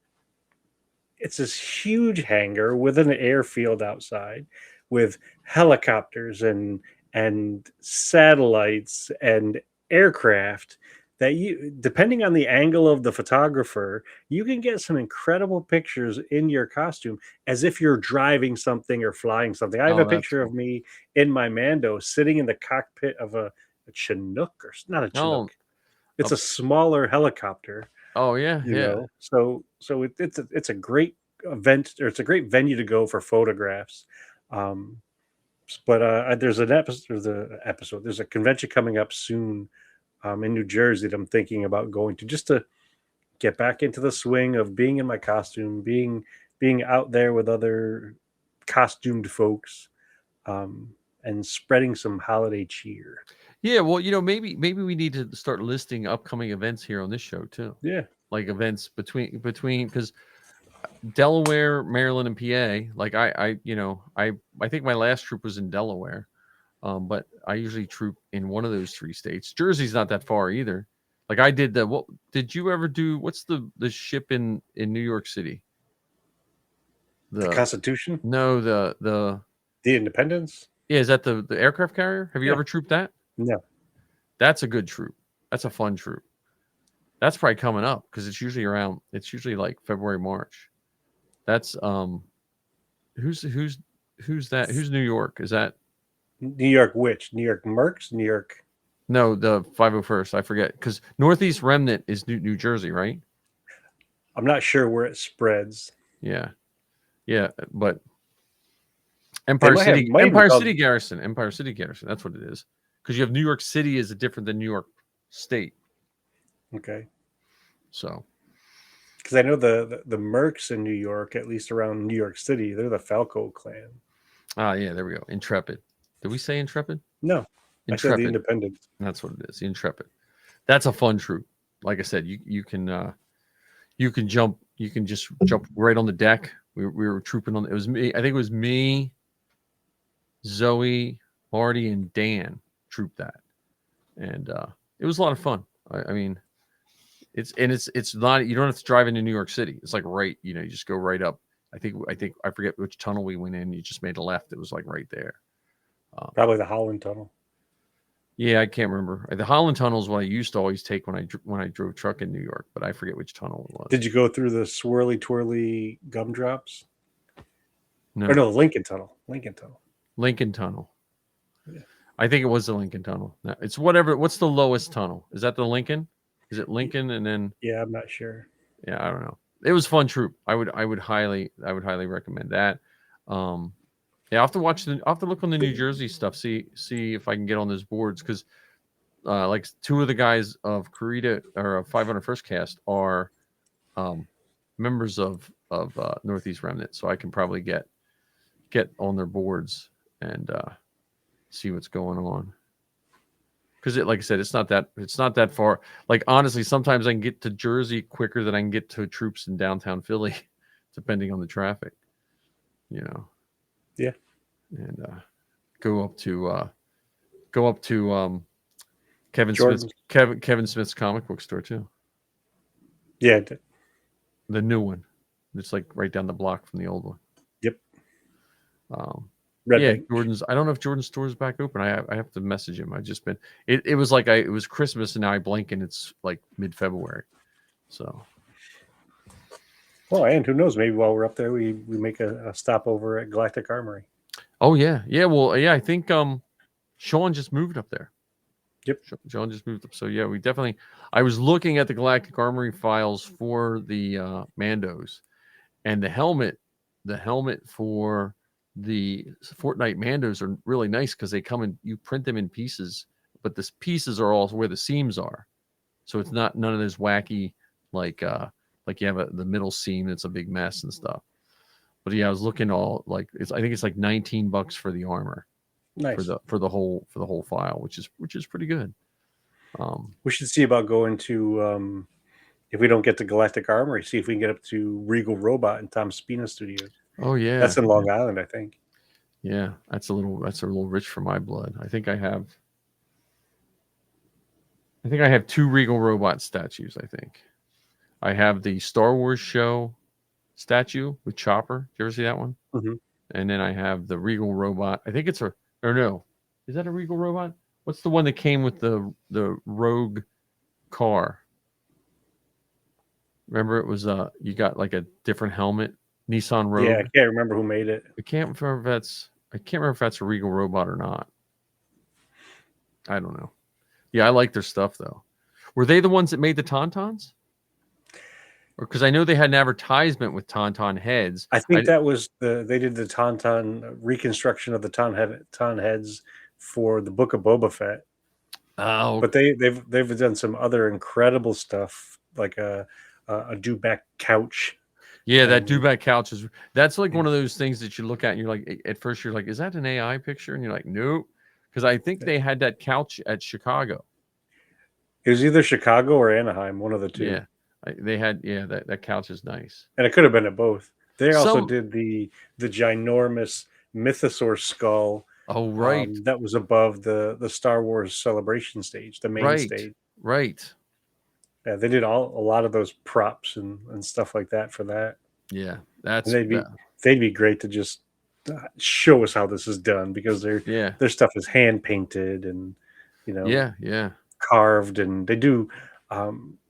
it's this huge hangar with an airfield outside with helicopters and satellites and aircraft that you, depending on the angle of the photographer, you can get some incredible pictures in your costume as if you're driving something or flying something. I have a picture of me in my Mando sitting in the cockpit of a Chinook, or not a Chinook. It's a smaller helicopter. Oh yeah, you know? So it's a great event, or it's a great venue to go for photographs. But there's a convention coming up soon in New Jersey that I'm thinking about going to, just to get back into the swing of being in my costume, being out there with other costumed folks, and spreading some holiday cheer. Yeah, well, you know, maybe we need to start listing upcoming events here on this show too. Yeah, like events between because Delaware, Maryland, and PA. Like I think my last troop was in Delaware, but I usually troop in one of those 3 states. Jersey's not that far either. Like I did what did you ever do? What's the ship in New York City? The Constitution? No, the Independence. Yeah, is that the aircraft carrier? Have you ever trooped that? No. That's a good troop. That's a fun troop. That's probably coming up because it's usually like February, March. That's who's that? Who's New York? Is that New York which? New York Mercs? New York. no the 501st? I forget because Northeast Remnant is New Jersey, right? I'm not sure where it spreads. Yeah, but might have- might even Empire call- City Garrison. That's what it is. Because you have New York City is different than New York State. Okay. So Because I know the Mercs in New York, at least around New York City, they're the Falco clan. yeah, there we go. Intrepid. Did we say Intrepid? No, I said the Intrepid. Independents. That's what it is. The Intrepid. That's a fun troop. Like I said, you can jump. You can just jump right on the deck. We were trooping on. It was me. I think it was me, Zoe, Marty, and Dan trooped that, and it was a lot of fun. I mean, it's not. You don't have to drive into New York City. It's like right. You just go right up. I think I forget which tunnel we went in. You just made a left. It was like right there. Probably the Holland Tunnel. Yeah, I can't remember. The Holland Tunnel is what I used to always take when I drove truck in New York, but I forget which tunnel it was. Did you go through the swirly twirly gumdrops? No, Or no, Lincoln Tunnel. Lincoln Tunnel. Lincoln Tunnel. Yeah. I think it was the Lincoln Tunnel. No, it's whatever. What's the lowest tunnel? Is that the Lincoln? Is it Lincoln and then? Yeah, I'm not sure. Yeah, I don't know. It was fun troop. I would highly recommend that. Yeah, I'll have to look on the New Jersey stuff. See if I can get on those boards because like two of the guys of Karita or 501st cast are members of Northeast Remnant, so I can probably get on their boards and see what's going on. Because like I said, it's not that far. Like honestly, sometimes I can get to Jersey quicker than I can get to troops in downtown Philly, depending on the traffic. Yeah. And go up to Kevin Smith's comic book store too. Yeah. The new one. It's like right down the block from the old one. Yep. Yeah, Jordan's. I don't know if Jordan's store is back open. I have to message him. I just been. It was like it was Christmas and now I blink and it's like mid-February. So. Well, and who knows? Maybe while we're up there, we make a stop over at Galactic Armory. Oh yeah. Well, yeah. I think Sean just moved up there. Yep. Sean just moved up. So yeah, we definitely. I was looking at the Galactic Armory files for the Mandos, and the helmet for the Fortnite Mandos are really nice because they come in. You print them in pieces, but the pieces are all where the seams are, so it's not none of those wacky like you have the middle seam that's a big mess and stuff. But yeah, I was looking all like I think it's like $19 for the armor. Nice. For the whole file, which is pretty good. We should see about going to if we don't get to Galactic Armory, see if we can get up to Regal Robot and Tom Spina Studios. Oh yeah, that's in Long Island, I think. Yeah, that's a little rich for my blood. I think I have 2 Regal Robot statues. I think I have the Star Wars show statue with Chopper. Did you ever see that one? Mm-hmm. And then I have the Regal Robot. I think it's no, is that a Regal Robot? What's the one that came with the Rogue car? Remember, it was you got like a different helmet, Nissan Rogue. Yeah, I can't remember who made it. I can't remember if that's a Regal Robot or not. I don't know. Yeah, I like their stuff though. Were they the ones that made the Tauntauns? Or because I know they had an advertisement with Tauntaun heads. I think that was they did the Tauntaun reconstruction of the Tauntaun heads for the Book of Boba Fett. Oh, but they've done some other incredible stuff like a dewback couch. Yeah, that dewback couch that's like one of those things that you look at and you're like, at first you're like, is that an AI picture? And you're like, nope, because I think they had that couch at Chicago. It was either Chicago or Anaheim, one of the two. Yeah. They had that couch is nice, and it could have been at both. They also did the ginormous Mythosaur skull. Oh right, that was above the Star Wars celebration stage, the main stage. Right. Yeah, they did a lot of those props and stuff like that for that. Yeah, they'd be great to just show us how this is done because their stuff is hand painted and Yeah. carved, and they do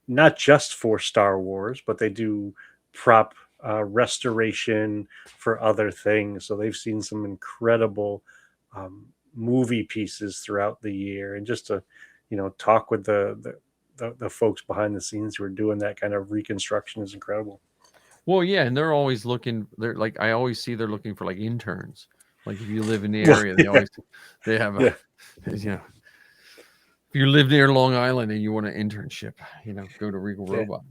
not just for Star Wars, but they do prop restoration for other things. So they've seen some incredible movie pieces throughout the year, and just to talk with the folks behind the scenes who are doing that kind of reconstruction is incredible. Well, yeah, and they're always looking. They're like, I always see they're looking for like interns. Like if you live in the area, they have a Yeah. If you live near Long Island and you want an internship, go to Regal Yeah. Robot.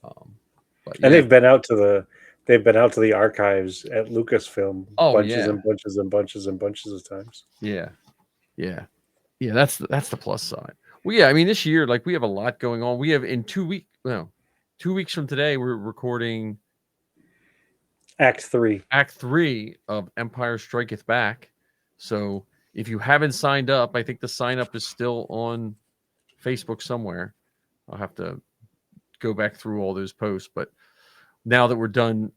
But And yeah. they've been out to the archives at Lucasfilm bunches and bunches and bunches and bunches of times. Yeah. That's the plus side. Well, yeah, I mean this year, like we have a lot going on. We have in 2 weeks from today, we're recording Act 3. Act 3 of Empire Striketh Back. So if you haven't signed up, I think the sign up is still on Facebook somewhere. I'll have to go back through all those posts. But now that we're done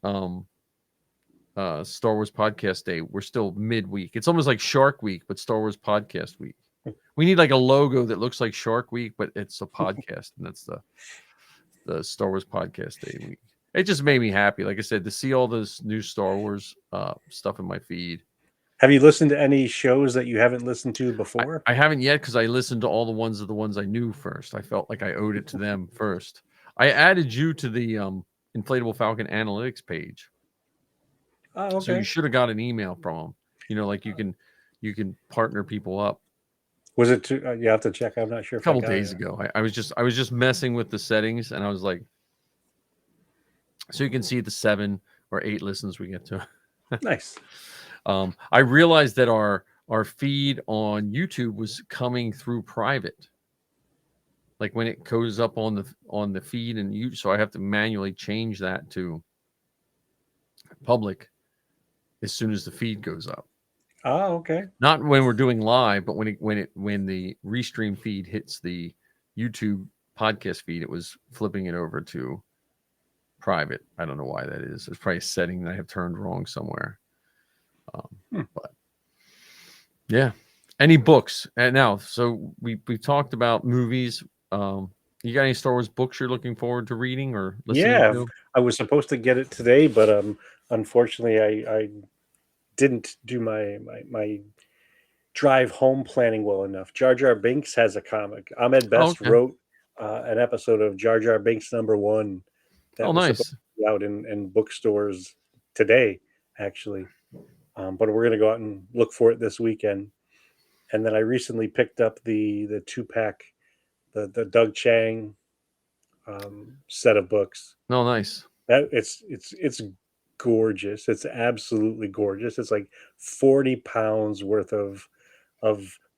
Star Wars Podcast Day, we're still midweek. It's almost like Shark Week, but Star Wars Podcast Week. We need like a logo that looks like Shark Week, but it's a podcast, and that's the Star Wars Podcast Day week. It just made me happy, like I said, to see all this new Star Wars stuff in my feed. Have you listened to any shows that you haven't listened to before? I haven't yet, because I listened to all the ones I knew first. I felt like I owed it to them first. I added you to the Inflatable Falcon analytics page. Oh, okay. So you should have got an email from them. Like you can partner people up. Was it you have to check? I'm not sure. A couple days ago, I was just messing with the settings, and I was like, so you can see the 7 or 8 listens we get to. Nice. I realized that our feed on YouTube was coming through private, like when it goes up on the feed, and so I have to manually change that to public as soon as the feed goes up. Oh, okay. Not when we're doing live, but when the restream feed hits the YouTube podcast feed, it was flipping it over to private. I don't know why that is. There's probably a setting that I have turned wrong somewhere. But yeah, any books? And now, so we talked about movies. You got any Star Wars books you're looking forward to reading or listening to? I was supposed to get it today, but unfortunately, I didn't do my drive home planning well enough. Jar Jar Binks has a comic. Ahmed Best wrote an episode of Jar Jar Binks #1 that was nice. supposed to be out in bookstores today, actually. But we're gonna go out and look for it this weekend. And then I recently picked up the 2-pack, the Doug Chang set of books. Oh, nice. That it's gorgeous. It's absolutely gorgeous. It's like 40 pounds worth of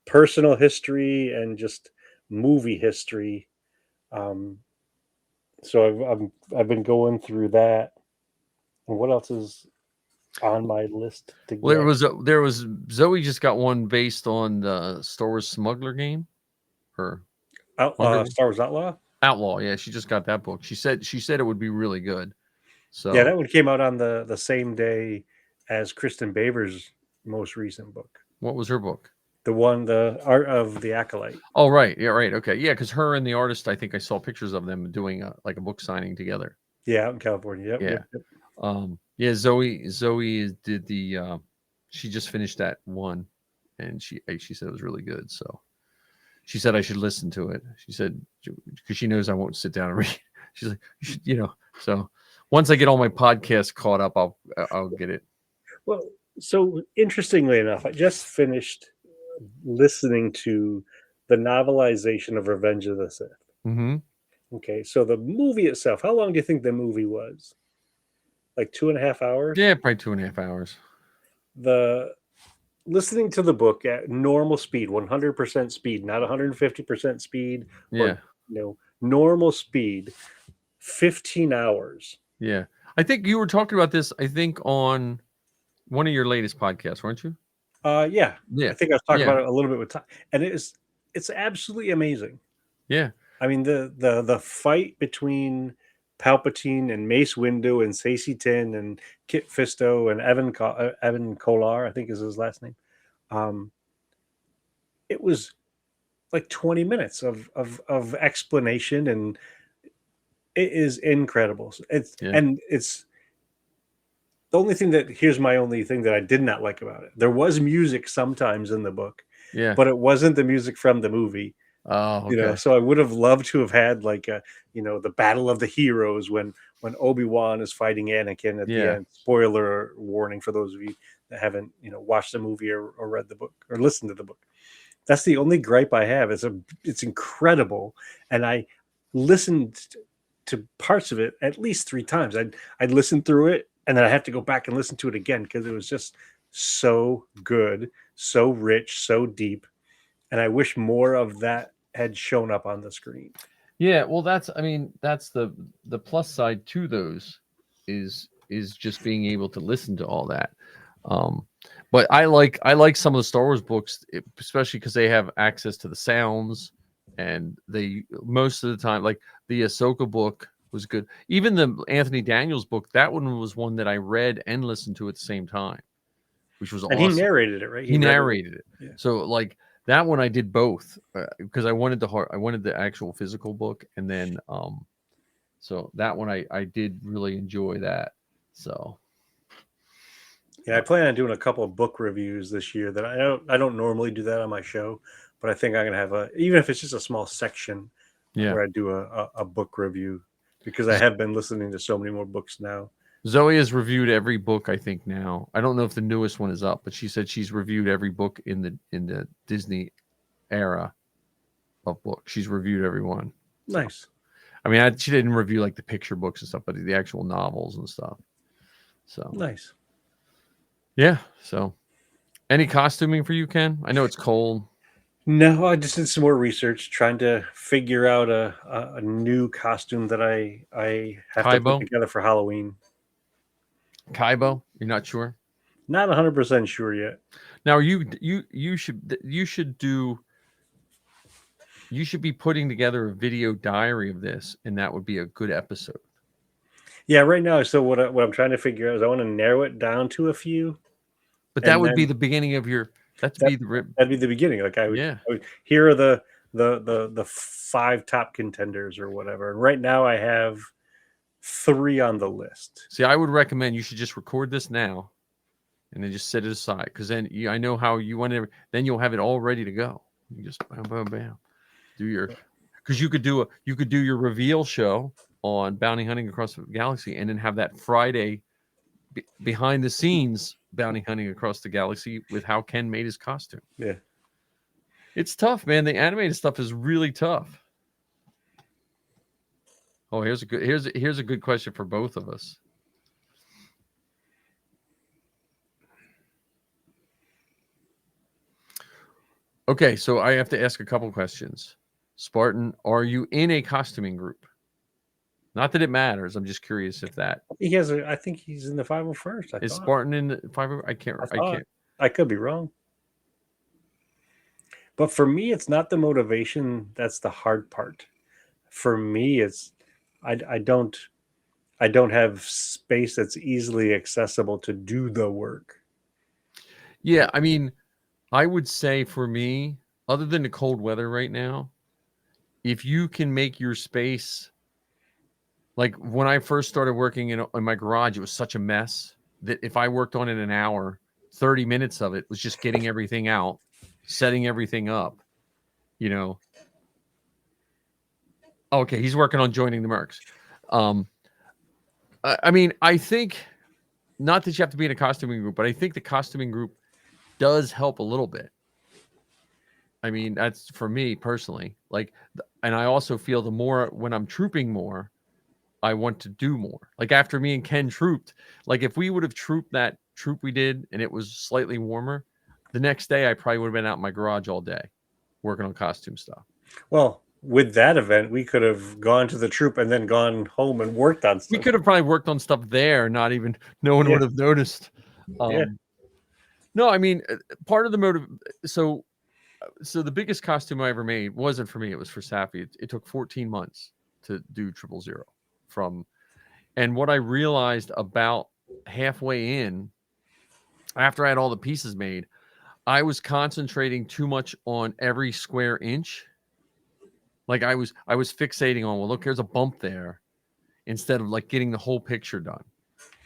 personal history and just movie history. So I've been going through that. And what else is on my list to get? Well, there was Zoe just got one based on the Star Wars Smuggler game. Star Wars Outlaw. Yeah, she just got that book. She said it would be really good. So yeah, that one came out on the same day as Kristen Baver's most recent book. What was her book? The Art of the Acolyte. Oh, right. Yeah, right. Okay. Yeah, because her and the artist, I think I saw pictures of them doing a book signing together. Yeah, out in California. Yep. Yeah. Zoe did the. She just finished that one, and she said it was really good. So she said I should listen to it. She said because she knows I won't sit down and read. She's like, So once I get all my podcasts caught up, I'll get it. Well, so interestingly enough, I just finished listening to the novelization of Revenge of the Sith. Mm-hmm. Okay, so the movie itself, how long do you think the movie was? Like 2.5 hours? Yeah, probably 2.5 hours. Listening to the book at normal speed, 100% speed, not 150% speed. Yeah. Normal speed, 15 hours. Yeah. I think you were talking about this, on one of your latest podcasts, weren't you? Yeah. I think I was talking about it a little bit with time. And it's absolutely amazing. Yeah. I mean, the fight between Palpatine and Mace Windu and Saesee Tiin and Kit Fisto and Evan Kolar, I think is his last name. It was like 20 minutes of explanation, and it is incredible. It's Yeah. and it's the only thing that here's my only thing that I did not like about it. There was music sometimes in the book, Yeah. but it wasn't the music from the movie. Oh, okay. So I would have loved to have had like the battle of the heroes when Obi-Wan is fighting Anakin at the Yeah. end. Spoiler warning for those of you that haven't watched the movie or read the book or listened to the book. That's the only gripe I have. It's incredible, and I listened to parts of it at least 3 times. I'd listen through it, and then I have to go back and listen to it again because it was just so good, so rich, so deep, and I wish more of that had shown up on the screen. Yeah, well, that's the plus side to those is just being able to listen to all that. But I like some of the Star Wars books, especially because they have access to the sounds, and they most of the time, like the Ahsoka book was good. Even the Anthony Daniels book, that one was one that I read and listened to at the same time, which was And awesome. he narrated it, right? He narrated it. Yeah. So like that one I did both because I wanted the actual physical book, and then so that one I did really enjoy that. So Yeah, I plan on doing a couple of book reviews this year. That I don't normally do that on my show, but I think I'm gonna have even if it's just a small section yeah, where I do a book review, because I have been listening to so many more books now. Zoe has reviewed every book I think now. I don't know if the newest one is up, but she said she's reviewed every book in the Disney era of books. She's reviewed every one. Nice. I mean, she didn't review like the picture books and stuff, but the actual novels and stuff. So Nice. yeah. So any costuming for you, Ken? I know it's cold. No, I just did some more research trying to figure out a new costume that I have to Kaibo? put together for Halloween. Kaibo? You're not sure? Not 100% sure yet. Now you should be putting together a video diary of this, and that would be a good episode. Yeah, right now. So what I'm trying to figure out is I want to narrow it down to a few. But that And would be then- the beginning of your. That'd be the. That'd be the beginning. Like I would, here are the 5 top contenders or whatever. And right now I have 3 on the list. See, I would recommend you should just record this now, and then just set it aside, because then I know how you want to. Then you'll have it all ready to go. You just bam, bam, bam, do your. Because you could do your reveal show on Bounty Hunting Across the Galaxy, and then have that Friday behind the scenes Bounty Hunting Across the Galaxy with how Ken made his costume. Yeah. It's tough, man. The animated stuff is really tough. Oh, here's a good question for both of us. Okay, so I have to ask a couple questions. Spartan, are you in a costuming group? Not that it matters. I'm just curious if that I think he's in the 501st. is Spartan in the 5. I can't. I could be wrong. But for me, it's not the motivation that's the hard part. For me, it's I don't have space that's easily accessible to do the work. Yeah, I mean, I would say for me, other than the cold weather right now, if you can make your space, like when I first started working in my garage, it was such a mess that if I worked on it an hour, 30 minutes of it was just getting everything out, setting everything up, Okay, he's working on joining the Mercs. I mean, I think not that you have to be in a costuming group, but I think the costuming group does help a little bit. I mean, that's for me personally. Like, and I also feel the more when I'm trooping more, I want to do more. Like after me and Ken trooped, like if we would have trooped that troop we did and it was slightly warmer, the next day I probably would have been out in my garage all day working on costume stuff. Well, with that event, we could have gone to the troop and then gone home and worked on stuff. We could have probably worked on stuff there, no one would have noticed. No, I mean, part of the motive. So the biggest costume I ever made wasn't for me. It was for Safi. It took 14 months to do 000 and what I realized about halfway in, after I had all the pieces made, I was concentrating too much on every square inch. Like I was fixating on, well, look, there's a bump there, instead of like getting the whole picture done.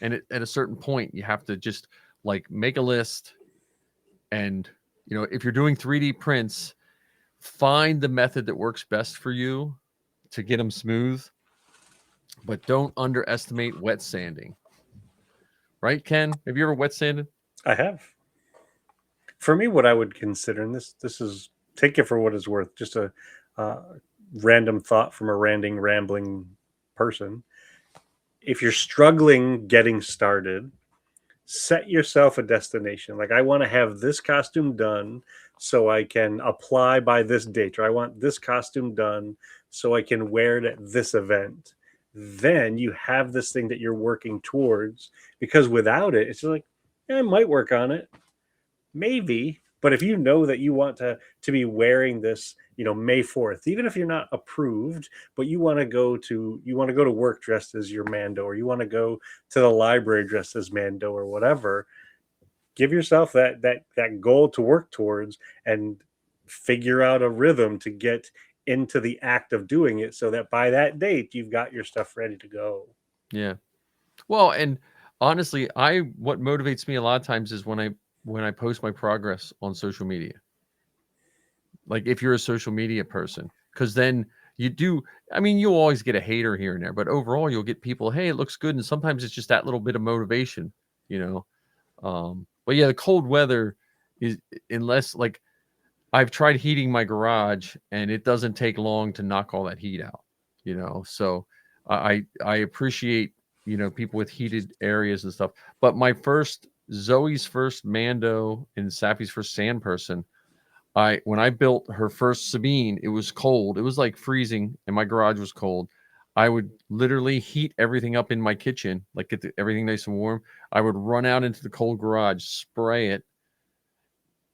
And at a certain point, you have to just like make a list. And, if you're doing 3D prints, find the method that works best for you to get them smooth, but don't underestimate wet sanding. Right, Ken? Have you ever wet sanded? I have. For me, what I would consider, and this is, take it for what it's worth, just a random thought from a rambling person. If you're struggling getting started, set yourself a destination. Like, I want to have this costume done so I can apply by this date, or I want this costume done so I can wear it at this event. Then you have this thing that you're working towards, because without it, it's just like, I might work on it, maybe. But if you know that you want to be wearing this, May 4th, even if you're not approved, but you want to go to work dressed as your Mando, or you want to go to the library dressed as Mando, or whatever, give yourself that goal to work towards, and figure out a rhythm to get into the act of doing it, so that by that date you've got your stuff ready to go. Yeah. Well, and honestly, what motivates me a lot of times is when I post my progress on social media. Like, if you're a social media person, because then you'll always get a hater here and there, but overall you'll get people, hey, it looks good. And sometimes it's just that little bit of motivation, but yeah, the cold weather is, unless, like, I've tried heating my garage and it doesn't take long to knock all that heat out, so I appreciate, people with heated areas and stuff. But Zoe's first Mando and Safi's first Sand Person, when I built her first Sabine, it was cold. It was like freezing, and my garage was cold. I would literally heat everything up in my kitchen, like get everything nice and warm. I would run out into the cold garage, spray it,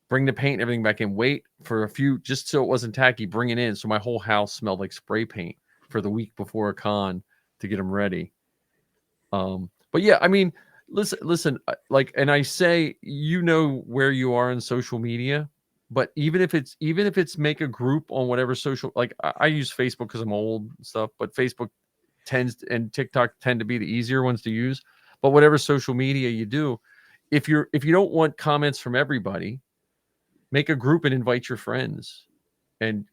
bring the paint and everything back in, wait for a few, just so it wasn't tacky, bring it in. So my whole house smelled like spray paint for the week before a con to get them ready. But yeah, listen, like, and I say, where you are in social media, but even if it's make a group on whatever social, like I use Facebook because I'm old and stuff, but Facebook and TikTok tend to be the easier ones to use. But whatever social media you do, if you don't want comments from everybody, make a group and invite your friends. And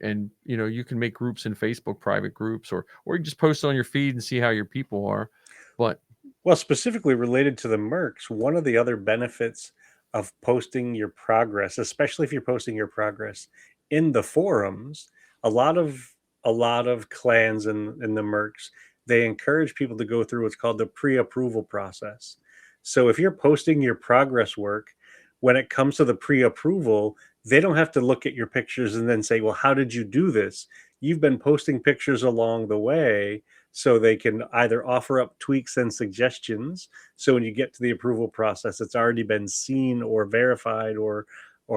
you can make groups in Facebook, private groups, or you just post on your feed and see how your people are. But well, specifically related to the mercs, one of the other benefits of posting your progress, especially if you're posting your progress in the forums, a lot of clans in the mercs, they encourage people to go through what's called the pre-approval process. So if you're posting your progress work, when it comes to the pre-approval, they don't have to look at your pictures and then say, well, how did you do this? You've been posting pictures along the way, so they can either offer up tweaks and suggestions. So when you get to the approval process, it's already been seen or verified or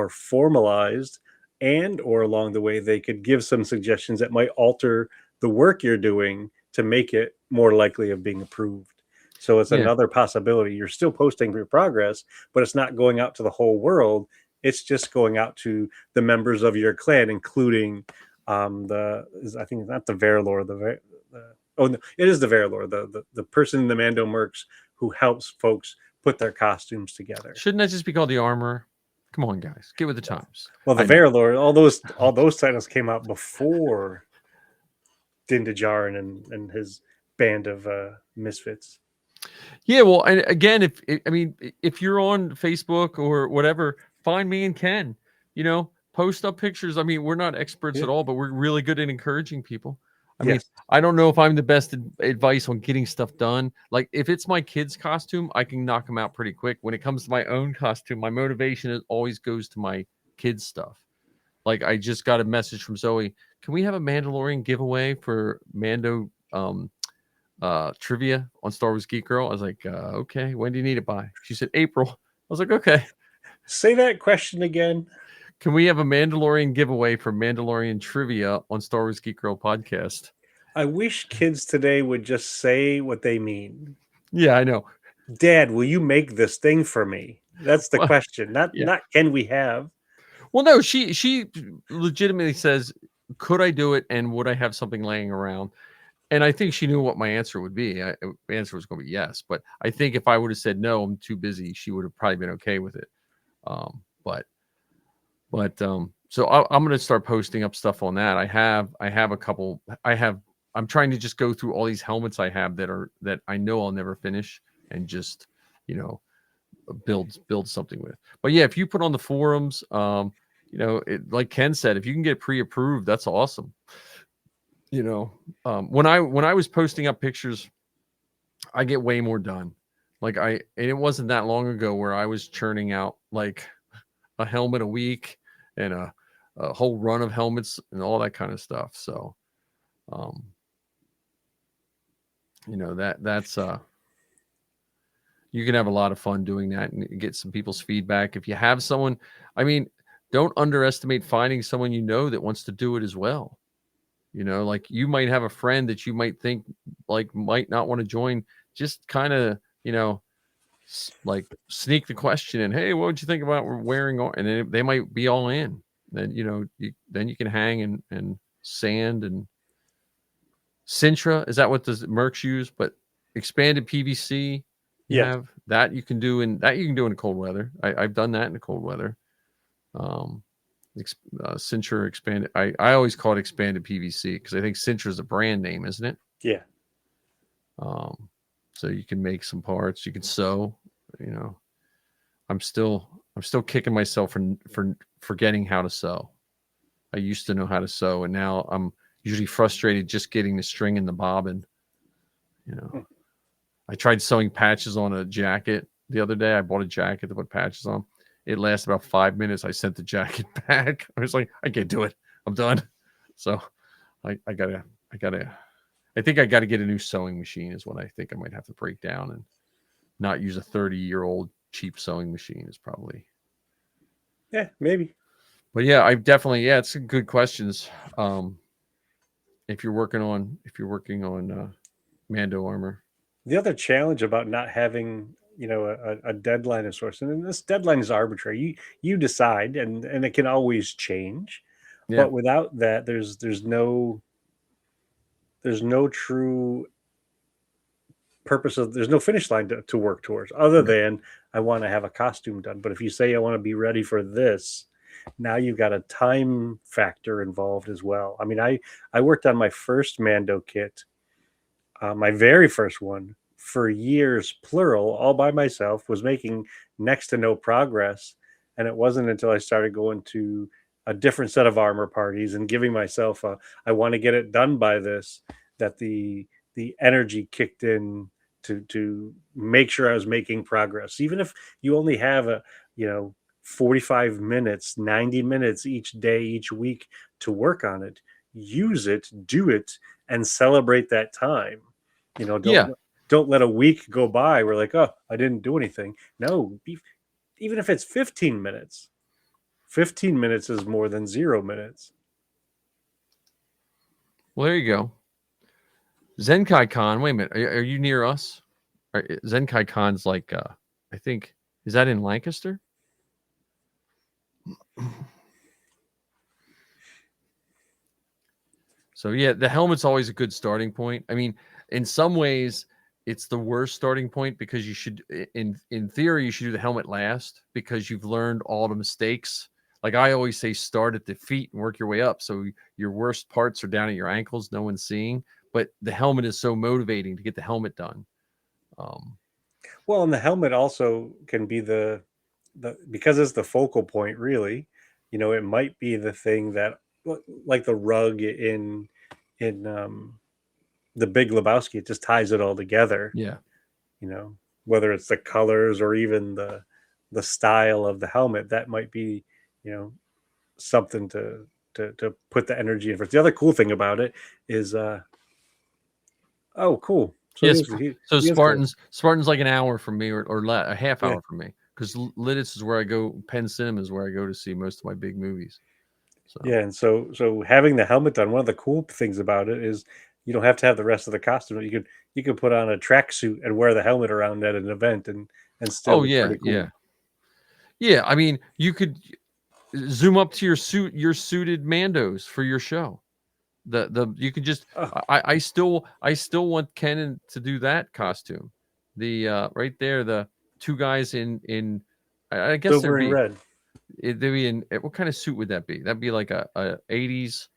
formalized, or along the way, they could give some suggestions that might alter the work you're doing to make it more likely of being approved. So it's another possibility. You're still posting your progress, but it's not going out to the whole world. It's just going out to the members of your clan, including I think it's not the Verilor, oh no, it is the Verilor, the person in the Mando mercs who helps folks put their costumes together. Shouldn't that just be called the armorer? Come on, guys, get with the times. Well, the Verilor, all those titles came out before Din Djarin and his band of misfits. Yeah, well, and again, if you're on Facebook or whatever, find me and Ken. Post up pictures. We're not experts at all, but we're really good at encouraging people. I don't know if I'm the best advice on getting stuff done. Like, if it's my kid's costume, I can knock them out pretty quick. When it comes to my own costume, my motivation always goes to my kids' stuff. Like, I just got a message from Zoe. Can we have a Mandalorian giveaway for Mando trivia on Star Wars Geek Girl? I was like, okay. When do you need it by? She said April. I was like, okay. Say that question again. Can we have a Mandalorian giveaway for Mandalorian trivia on Star Wars Geek Girl podcast? I wish kids today would just say what they mean. Yeah, I know. Dad, will you make this thing for me? That's the question. Not can we have. Well, no, she legitimately says, "Could I do it, and would I have something laying around?" And I think she knew what my answer would be. My answer was going to be yes, but I think if I would have said no, I'm too busy, she would have probably been okay with it. Um, but so I'm going to start posting up stuff on that. I have a couple. I'm trying to just go through all these helmets I have that I know I'll never finish, and just you know build something with. But yeah, if you put on the forums, like Ken said, if you can get pre-approved, that's awesome. When I was posting up pictures, I get way more done. And it wasn't that long ago where I was churning out like a helmet a week and a whole run of helmets and all that kind of stuff. So, that's you can have a lot of fun doing that and get some people's feedback. If you have someone, I mean, don't underestimate finding someone that wants to do it as well. Like you might have a friend that you might think like might not want to join. Just kind of, like sneak the question in. Hey, what would you think about wearing? And then they might be all in. Then then you can hang and sand and Sintra. Is that what the Mercs use? But expanded PVC. You have that you can do in cold weather. I've done that in the cold weather. Sintra expanded. I always call it expanded PVC because I think Sintra is a brand name, isn't it? Yeah. So you can make some parts. You can sew. I'm still kicking myself for forgetting how to sew. I used to know how to sew, and now I'm usually frustrated just getting the string and the bobbin. I tried sewing patches on a jacket the other day. I bought a jacket to put patches on. It lasted about 5 minutes. I sent the jacket back. I was like, I can't do it. I'm done. So I think I gotta get a new sewing machine is what I think I might have to break down and not use a 30-year-old cheap sewing machine is probably. Yeah, maybe. But yeah, it's some good questions. If you're working on Mando armor. The other challenge about not having, a deadline of sorts, and this deadline is arbitrary. You decide, and it can always change. Yeah. But without that, there's no true purpose there's no finish line to work towards other than I want to have a costume done. But if you say I want to be ready for this, now you've got a time factor involved as well. I mean, I worked on my first Mando kit, my very first one, for years, plural, all by myself, was making next to no progress. And it wasn't until I started going to a different set of armor parties and giving myself I want to get it done by this, that the energy kicked in to make sure I was making progress. Even if you only have 45 minutes, 90 minutes each day, each week to work on it, use it, do it, and celebrate that time. Don't let a week go by. We're like, oh, I didn't do anything. No, even if it's 15 minutes, 15 minutes is more than 0 minutes. Well, there you go. Zenkai Con. Wait a minute. Are you near us? Zenkai Con's like, I think, is that in Lancaster? So yeah, the helmet's always a good starting point. I mean, in some ways, it's the worst starting point because you should, in theory, you should do the helmet last because you've learned all the mistakes. Like I always say, start at the feet and work your way up. So your worst parts are down at your ankles, no one's seeing. But the helmet is so motivating to get the helmet done. Well, and the helmet also can be the because it's the focal point, really. It might be the thing that, like the rug in the Big Lebowski, it just ties it all together. Yeah. Whether it's the colors or even the style of the helmet, that might be, something to put the energy in. The other cool thing about it is, oh, cool. So, yes, so Spartan's like an hour from me or a half hour from me because Lidditz is where I go. Penn Cinema is where I go to see most of my big movies. So. Yeah, and so having the helmet done, one of the cool things about it is you don't have to have the rest of the costume. You could put on a tracksuit and wear the helmet around at an event and still. Oh yeah, cool. Yeah. I mean, you could. zoom up to your suited Mandos for your show. You could just Oh. I still want Ken to do that costume. The right there, the two guys in I guess Silver there'd and be red. they'd be in what kind of suit would that be? That'd be like a 80s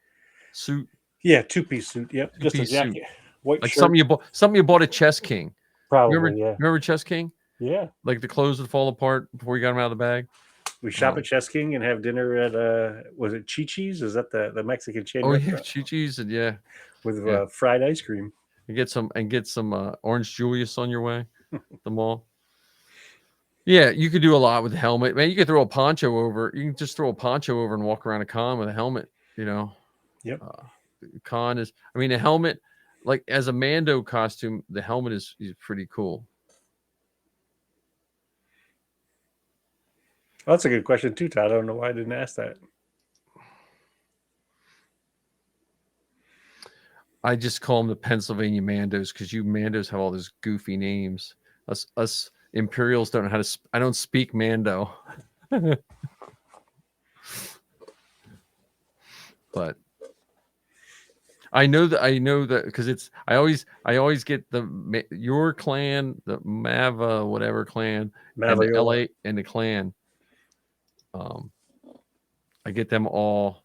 suit, Yeah, two-piece suit. Yep, just a two-piece suit. jacket, white Like shirt. something you bought at Chess King. Probably, yeah. Remember Chess King? Yeah. Like the clothes would fall apart before you got them out of the bag. We shop at Chess King and have dinner at was it Chi-Chi's? Is that the Mexican chain Oh yeah, restaurant? Chi-Chi's and yeah. With Yeah. fried ice cream. And get some orange Julius on your way at the mall. Yeah, you could do a lot with the helmet. Man, you could throw a poncho over. You can just throw a poncho over and walk around a con with a helmet, you know. Yep. Con is, I mean, a helmet, like as a Mando costume, the helmet is pretty cool. Well, that's a good question too, Todd. I don't know why I didn't ask that. I just call them the Pennsylvania Mandos because you Mandos have all those goofy names. Us Imperials don't know how to. I don't speak Mando, but I know that because it's. I always get your clan, the Mava whatever clan, and the LA and the clan. I get them all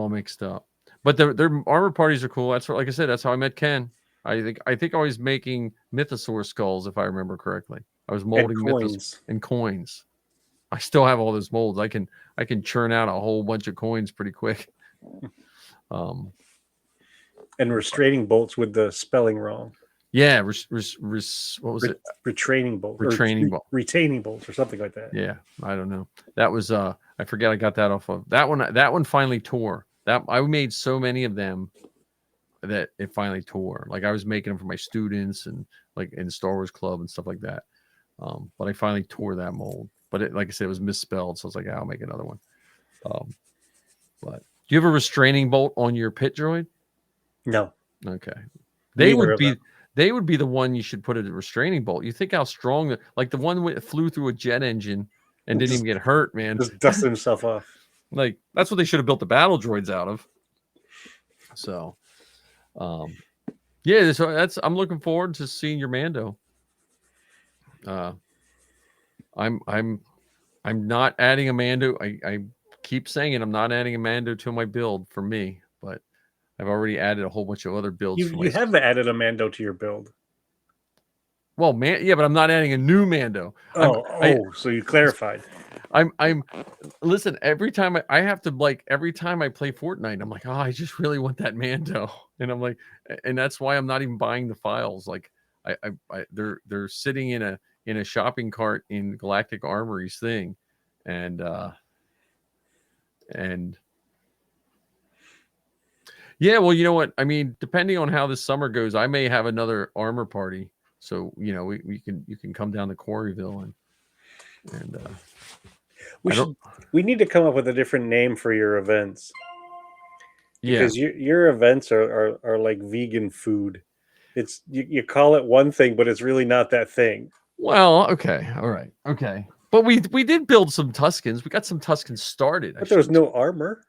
mixed up. But their armor parties are cool. That's like I said. That's how I met Ken. I think I was making mythosaur skulls, if I remember correctly. I was molding mythos and coins. I still have all those molds. I can churn out a whole bunch of coins pretty quick. And restraining bolts with the spelling wrong. Yeah, what was it? Retraining bolts. Retaining bolts or something like that. Yeah, I don't know. That was I forget I got that off of that one. That one finally tore. That I made so many of them that it finally tore. Like I was making them for my students and like in Star Wars Club and stuff like that. But I finally tore that mold. But it, like I said, it was misspelled, so I was like, I'll make another one. But do you have a restraining bolt on your pit droid? No. Okay. They would be the one you should put a restraining bolt. You think how strong like the one flew through a jet engine and didn't even get hurt, man. Just dusted himself off. Like that's what they should have built the battle droids out of. So yeah, so I'm looking forward to seeing your Mando. I'm not adding a Mando. I keep saying it. I'm not adding a Mando to my build for me, but I've already added a whole bunch of other builds. You have added a Mando to your build. Well, yeah, but I'm not adding a new Mando. So you clarified. I'm listen, every time I have to every time I play Fortnite, I'm like, oh, I just really want that Mando. And I'm like, and that's why I'm not even buying the files. Like they're sitting in a shopping cart in Galactic Armory's thing. And yeah, well, you know what? I mean, depending on how this summer goes, I may have another armor party. So, you know, you can come down to Quarryville and we need to come up with a different name for your events. Yeah. Because your events are like vegan food. It's you call it one thing, but it's really not that thing. Well, okay. All right. Okay. But we did build some Tuskens. We got some Tuskens started. But there was no armor.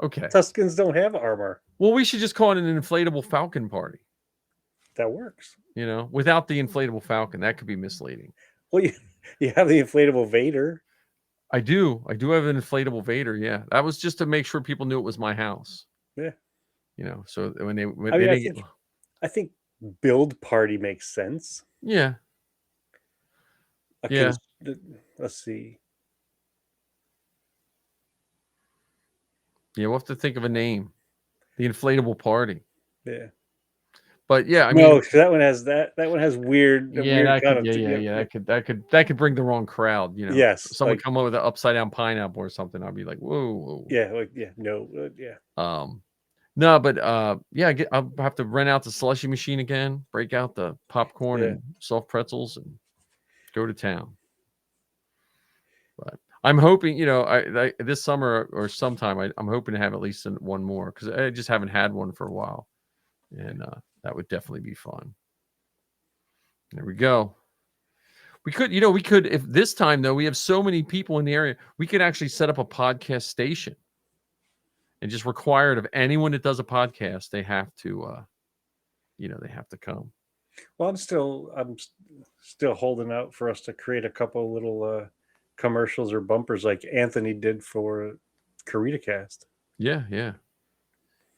Okay. Tuskens don't have armor. Well, we should just call it an inflatable Falcon party. That works. You know, without the inflatable Falcon, that could be misleading. Well, you have the inflatable Vader. I do have an inflatable Vader. Yeah, that was just to make sure people knew it was my house. Yeah. You know, so when I think build party makes sense. Yeah. Let's see. Yeah, we'll have to think of a name. The inflatable party. Yeah. But yeah, I mean, no, that one has that one has weird. That could bring the wrong crowd. You know, yes. Someone come up with an upside down pineapple or something. I'll be like, whoa. Yeah, no, but I'll have to rent out the slushy machine again, break out the popcorn and soft pretzels, and go to town. But I'm hoping, you know, I this summer or sometime I'm hoping to have at least one more because I just haven't had one for a while, and that would definitely be fun. There we go. We could, if this time though, we have so many people in the area, we could actually set up a podcast station and just require it of anyone that does a podcast, they have to, they have to come. Well, I'm still holding out for us to create a couple little commercials or bumpers like Anthony did for CaritaCast. Yeah.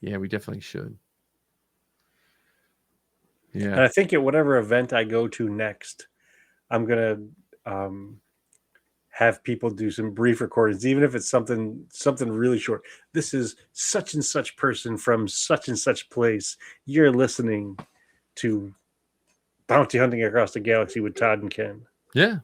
We definitely should. And Yeah. I think at whatever event I go to next, I'm gonna have people do some brief recordings, even if it's something really short. This is such and such person from such and such place. You're listening to Bounty Hunting Across the Galaxy with Todd and Ken. Yeah.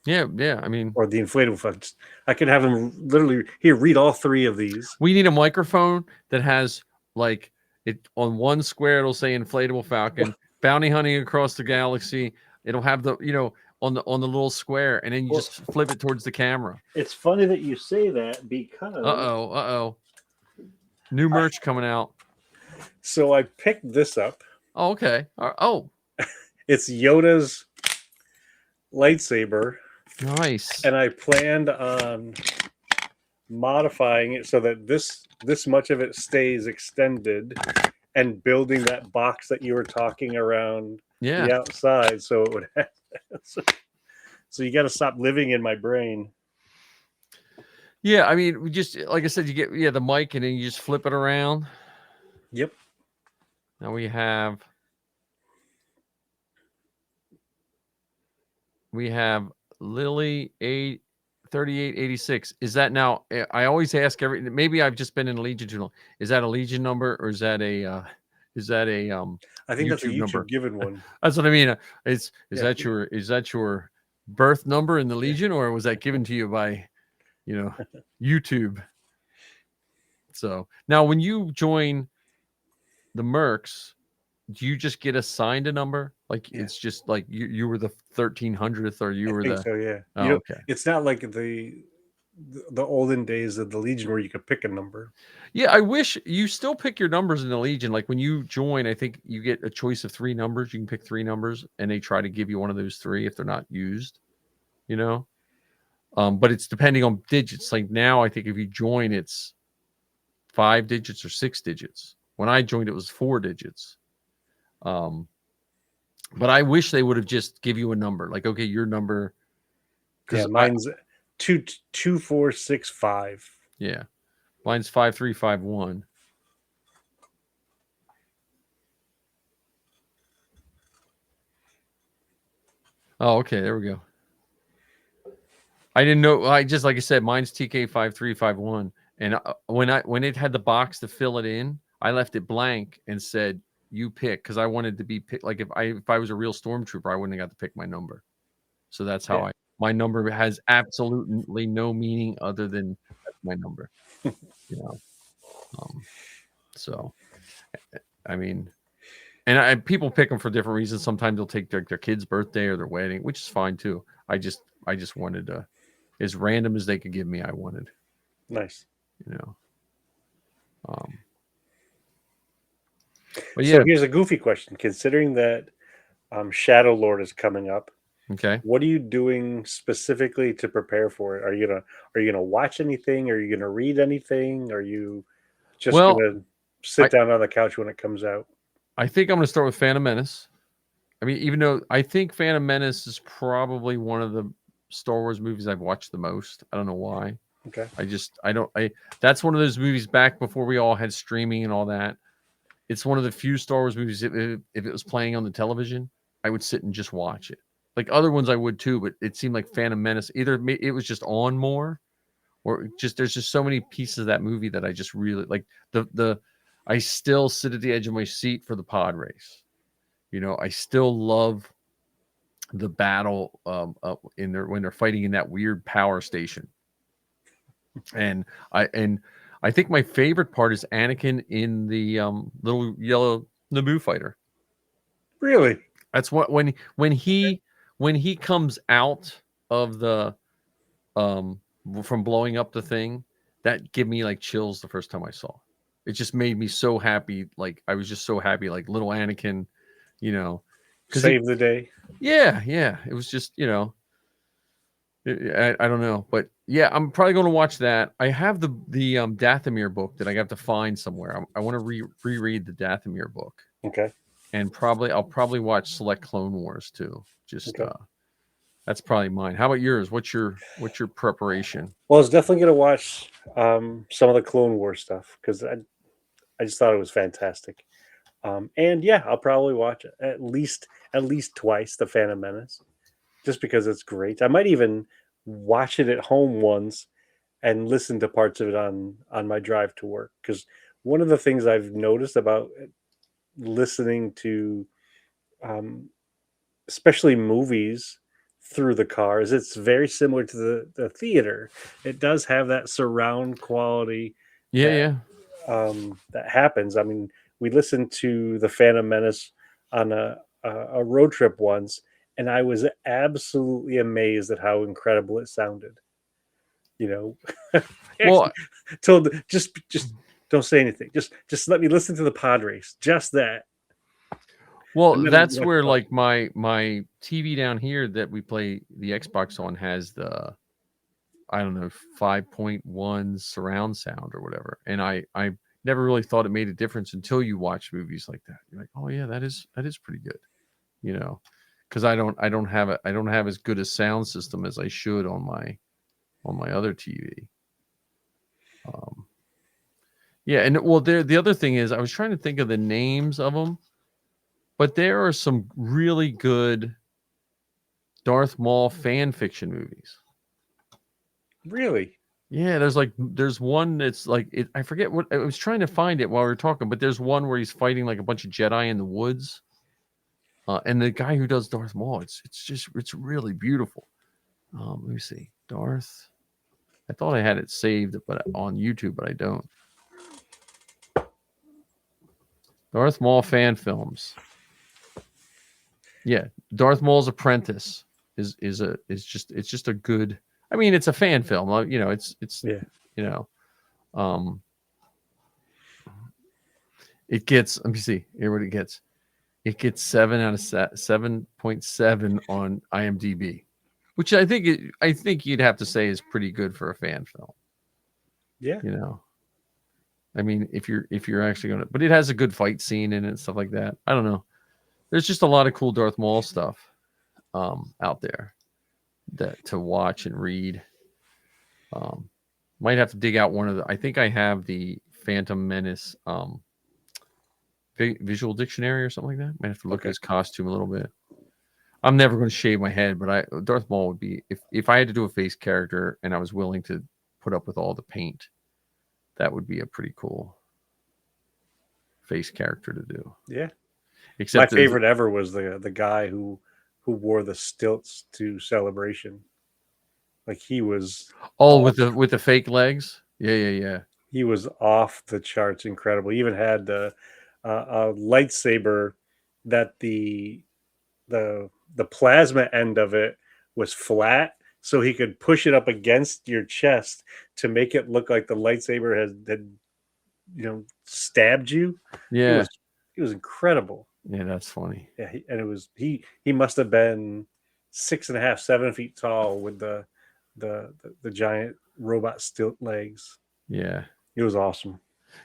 I mean, Or the Inflatable Falcon. I could have them literally here read all three of these. we need a microphone that has like it on one square. It'll say Inflatable Falcon, Bounty Hunting Across the Galaxy. It'll have the on the little square, and then you just flip it towards the camera. It's funny that you say that because new merch coming out. So I picked this up. Oh, okay. It's Yoda's lightsaber. Nice. And I planned on modifying it so that this much of it stays extended and building that box that you were talking around the outside so it would have so you got to stop living in my brain. Yeah, I mean, we just like I said, you get the mic and then you just flip it around. Yep. Now we have Lily 3886. Is that now? I always ask maybe I've just been in Legion too long. Is that a Legion number or is that a I think YouTube that's a YouTube number? given one. That's what I mean. Is that your birth number in the Legion, or was that given to you by YouTube? So now when you join the Mercs, do you just get assigned a number? Like it's just like you were the 1300th, or you were the. So yeah. Oh, okay. It's not like the olden days of the Legion where you could pick a number. Yeah, I wish you still pick your numbers in the Legion. Like when you join, I think you get a choice of 3 numbers. You can pick 3 numbers, and they try to give you one of those 3 if they're not used. But it's depending on digits. Like now, I think if you join, it's 5 digits or 6 digits. When I joined, it was 4 digits. But I wish they would have just give you a number. Like, okay, your number. Yeah, mine's 22465. Yeah, mine's 5351. Oh, okay, there we go. I didn't know. Like I said, mine's TK5351. And when it had the box to fill it in, I left it blank and said, "You pick," because I wanted to be picked. Like if I was a real stormtrooper, I wouldn't have got to pick my number. So that's how my number has absolutely no meaning other than that's my number. So I mean, and people pick them for different reasons. Sometimes they'll take their kid's birthday or their wedding, which is fine too. I just wanted to, as random as they could give me, I wanted. Nice. But yeah. So here's a goofy question. Considering that Shadow Lord is coming up, okay, what are you doing specifically to prepare for it? Are you gonna watch anything? Are you gonna read anything? Are you just gonna sit down on the couch when it comes out? I think I'm gonna start with Phantom Menace. I mean, even though I think Phantom Menace is probably one of the Star Wars movies I've watched the most. I don't know why. Okay. That's one of those movies back before we all had streaming and all that. It's one of the few Star Wars movies, if it was playing on the television, I would sit and just watch it. Like other ones I would too, but it seemed like Phantom Menace, either it was just on more, or there's just so many pieces of that movie that I just really like. I still sit at the edge of my seat for the pod race. I still love the battle when they're fighting in that weird power station. And I think my favorite part is Anakin in the little yellow Naboo fighter. Really? That's what when he comes out of the from blowing up the thing, that gave me like chills the first time I saw it. It just made me so happy. Like I was just so happy, like little Anakin, save the day. Yeah, yeah. It was just, I don't know, but yeah, I'm probably going to watch that. I have the Dathomir book that I got to find somewhere. I want to reread the Dathomir book, Okay. and I'll probably watch Select Clone Wars too. Just Okay. that's probably mine. How about yours? What's your preparation? Well, I was definitely going to watch some of the Clone Wars stuff because I just thought it was fantastic. And yeah, I'll probably watch it at least twice, The Phantom Menace, just because it's great. I might even watch it at home once and listen to parts of it on my drive to work. Because one of the things I've noticed about listening to, especially movies through the car, is it's very similar to the theater. It does have that surround quality Yeah, that yeah. that happens. I mean, we listened to the Phantom Menace on a road trip once, and I was absolutely amazed at how incredible it sounded. You know, I Well, actually told just don't say anything. Just let me listen to the pod race. Just that. Well, And then I'm that's gonna where talk. like my TV down here that we play the Xbox on has the, I don't know, 5.1 surround sound or whatever. And I never really thought it made a difference until you watch movies like that. You're like, oh yeah, that is pretty good, because I don't have as good a sound system as I should on my other TV. Yeah, and well, the other thing is I was trying to think of the names of them, but there are some really good Darth Maul fan fiction movies. Really? Yeah, there's one that's like I forget what I was trying to find it while we were talking, but there's one where he's fighting like a bunch of Jedi in the woods, and the guy who does Darth Maul, it's really beautiful. Let me see, Darth. I thought I had it saved, but on YouTube, but I don't. Darth Maul fan films. Yeah, Darth Maul's Apprentice is just a good. I mean, it's a fan film. It's Yeah. you know, um, it gets. Let me see here what it gets. It gets 7 on IMDb, which I think you'd have to say is pretty good for a fan film. Yeah. I mean, if you're actually gonna, but it has a good fight scene in it and stuff like that. I don't know. There's just a lot of cool Darth Maul stuff out there that to watch and read. Might have to dig out one of the. I think I have the Phantom Menace visual dictionary or something like that. Might have to look at his costume a little bit. I'm never going to shave my head, but Darth Maul would be if I had to do a face character and I was willing to put up with all the paint, that would be a pretty cool face character to do. Yeah. Except my favorite ever was the guy who wore the stilts to Celebration. Like he was with the fake legs. Yeah. he was off the charts, incredible. He even had a lightsaber that the plasma end of it was flat, so he could push it up against your chest to make it look like the lightsaber had stabbed you. Yeah. He was incredible. Yeah, that's funny. Yeah, and it was he must have been 6.5, 7 feet tall with the giant robot stilt legs. Yeah. It was awesome.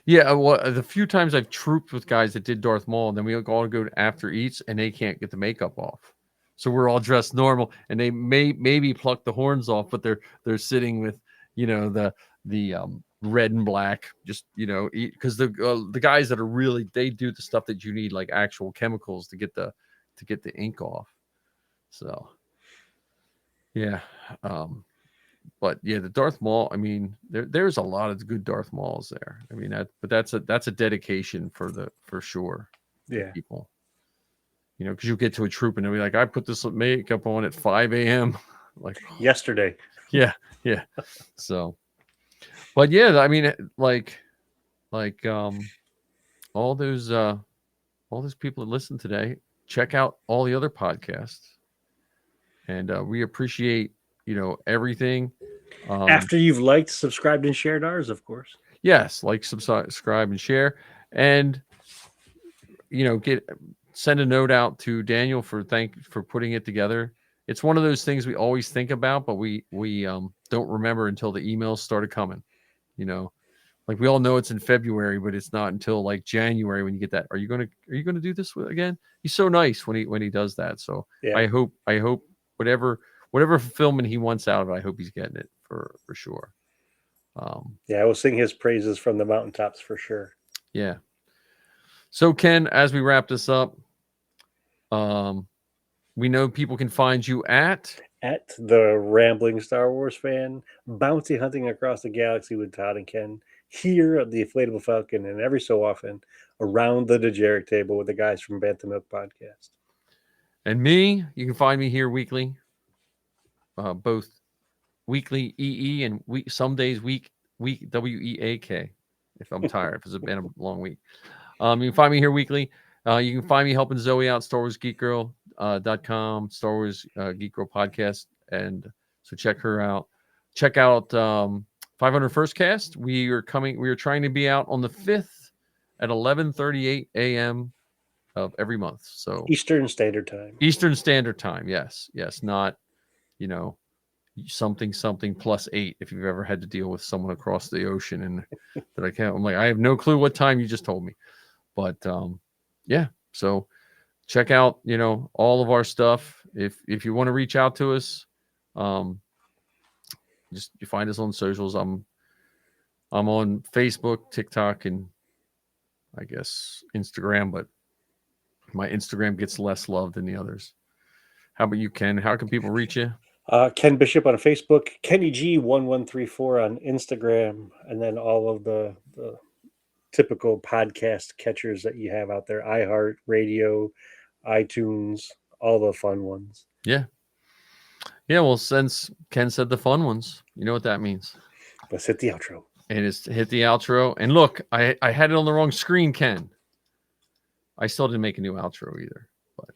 Yeah, well, the few times I've trooped with guys that did Darth Maul, and then we all go after each, and they can't get the makeup off, so we're all dressed normal, and they maybe pluck the horns off, but they're sitting with the red and black, just because the guys that are really they do the stuff that you need, like actual chemicals to get the ink off. So yeah. But yeah, the Darth Maul. I mean, there's a lot of good Darth Mauls there. I mean, that's a dedication for sure. Yeah, People, because you'll get to a troop and they'll be like, I put this makeup on at 5 a.m. like yesterday. Yeah. So, but yeah, I mean, like all those people that listen today, check out all the other podcasts, and we appreciate everything. After you've liked, subscribed, and shared ours, of course. Yes, like, subscribe, and share, and get send a note out to Daniel for putting it together. It's one of those things we always think about, but we don't remember until the emails started coming. You know, like we all know it's in February, but it's not until like January when you get that. Are you gonna do this again? He's so nice when he does that. So Yeah. I hope whatever fulfillment he wants out of it, I hope he's getting it for sure. Yeah, I will sing his praises from the mountaintops for sure. Yeah. So Ken, as we wrap this up, we know people can find you at the Rambling Star Wars Fan, bounty hunting across the galaxy with Todd and Ken, here at the Inflatable Falcon, and every so often around the Dejarik table with the guys from Bantam Milk Podcast. And me, you can find me here weekly, both weekly EE and some days week WEAK. If I'm tired, if it's been a long week, you can find me here weekly. You can find me helping Zoe out, StarWarsGeekGirl.com, Star Wars Geek Girl Podcast, and so check her out. Check out 500 First Cast. We are trying to be out on the 5th at 11:38 a.m. of every month. So Eastern Standard Time. Yes, not something +8 if you've ever had to deal with someone across the ocean and that I can't. I'm like, I have no clue what time you just told me, but yeah. So check out all of our stuff. If you want to reach out to us, just you find us on socials. I'm on Facebook, TikTok, and I guess Instagram, but my Instagram gets less love than the others. How about you, Ken? How can people reach you? Ken Bishop on Facebook, Kenny G1134 on Instagram, and then all of the typical podcast catchers that you have out there: iHeart Radio, iTunes, all the fun ones. Yeah. Well, since Ken said the fun ones, you know what that means. Let's hit the outro. And it's to hit the outro. And look, I had it on the wrong screen, Ken. I still didn't make a new outro either. But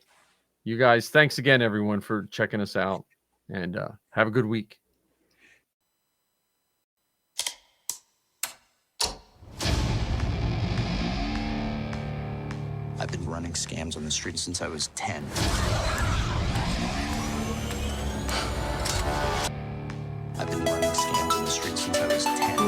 you guys, thanks again, everyone, for checking us out. And have a good week. I've been running scams on the street since I was 10. I've been running scams on the street since I was 10.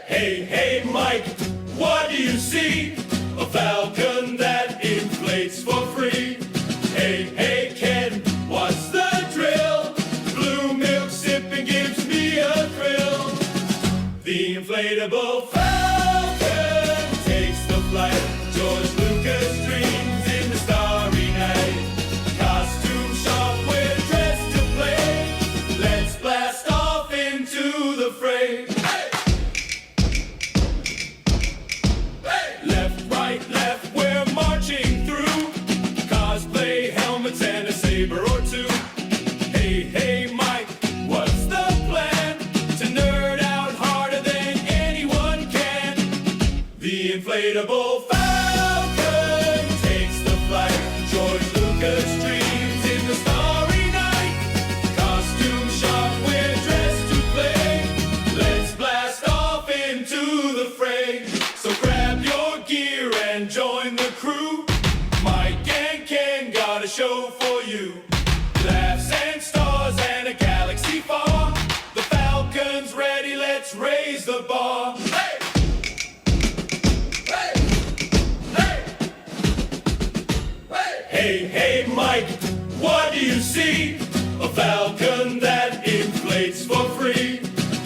Hey, Mike, what do you see? A falcon that inflates for free. Hey, Ken, what's the drill? Blue milk sipping gives me a thrill. The inflatable falcon takes the flight. George Lucas dreams in the starry night. Costume shop, we're dressed to play. Let's blast off into the fray. Left, we're marching through. Cosplay helmets and a saber or two. Hey, Mike, what's the plan? To nerd out harder than anyone can. The inflatable falcon takes the flight. George Lucas dreams in the starry night. Costume shop, we're dressed to play. Let's blast off into the fray. So grab your gear and join the crew. Mike and Ken got a show for you. Laughs and stars and a galaxy far. The Falcon's ready, let's raise the bar. Hey! Hey, Mike, what do you see? A falcon that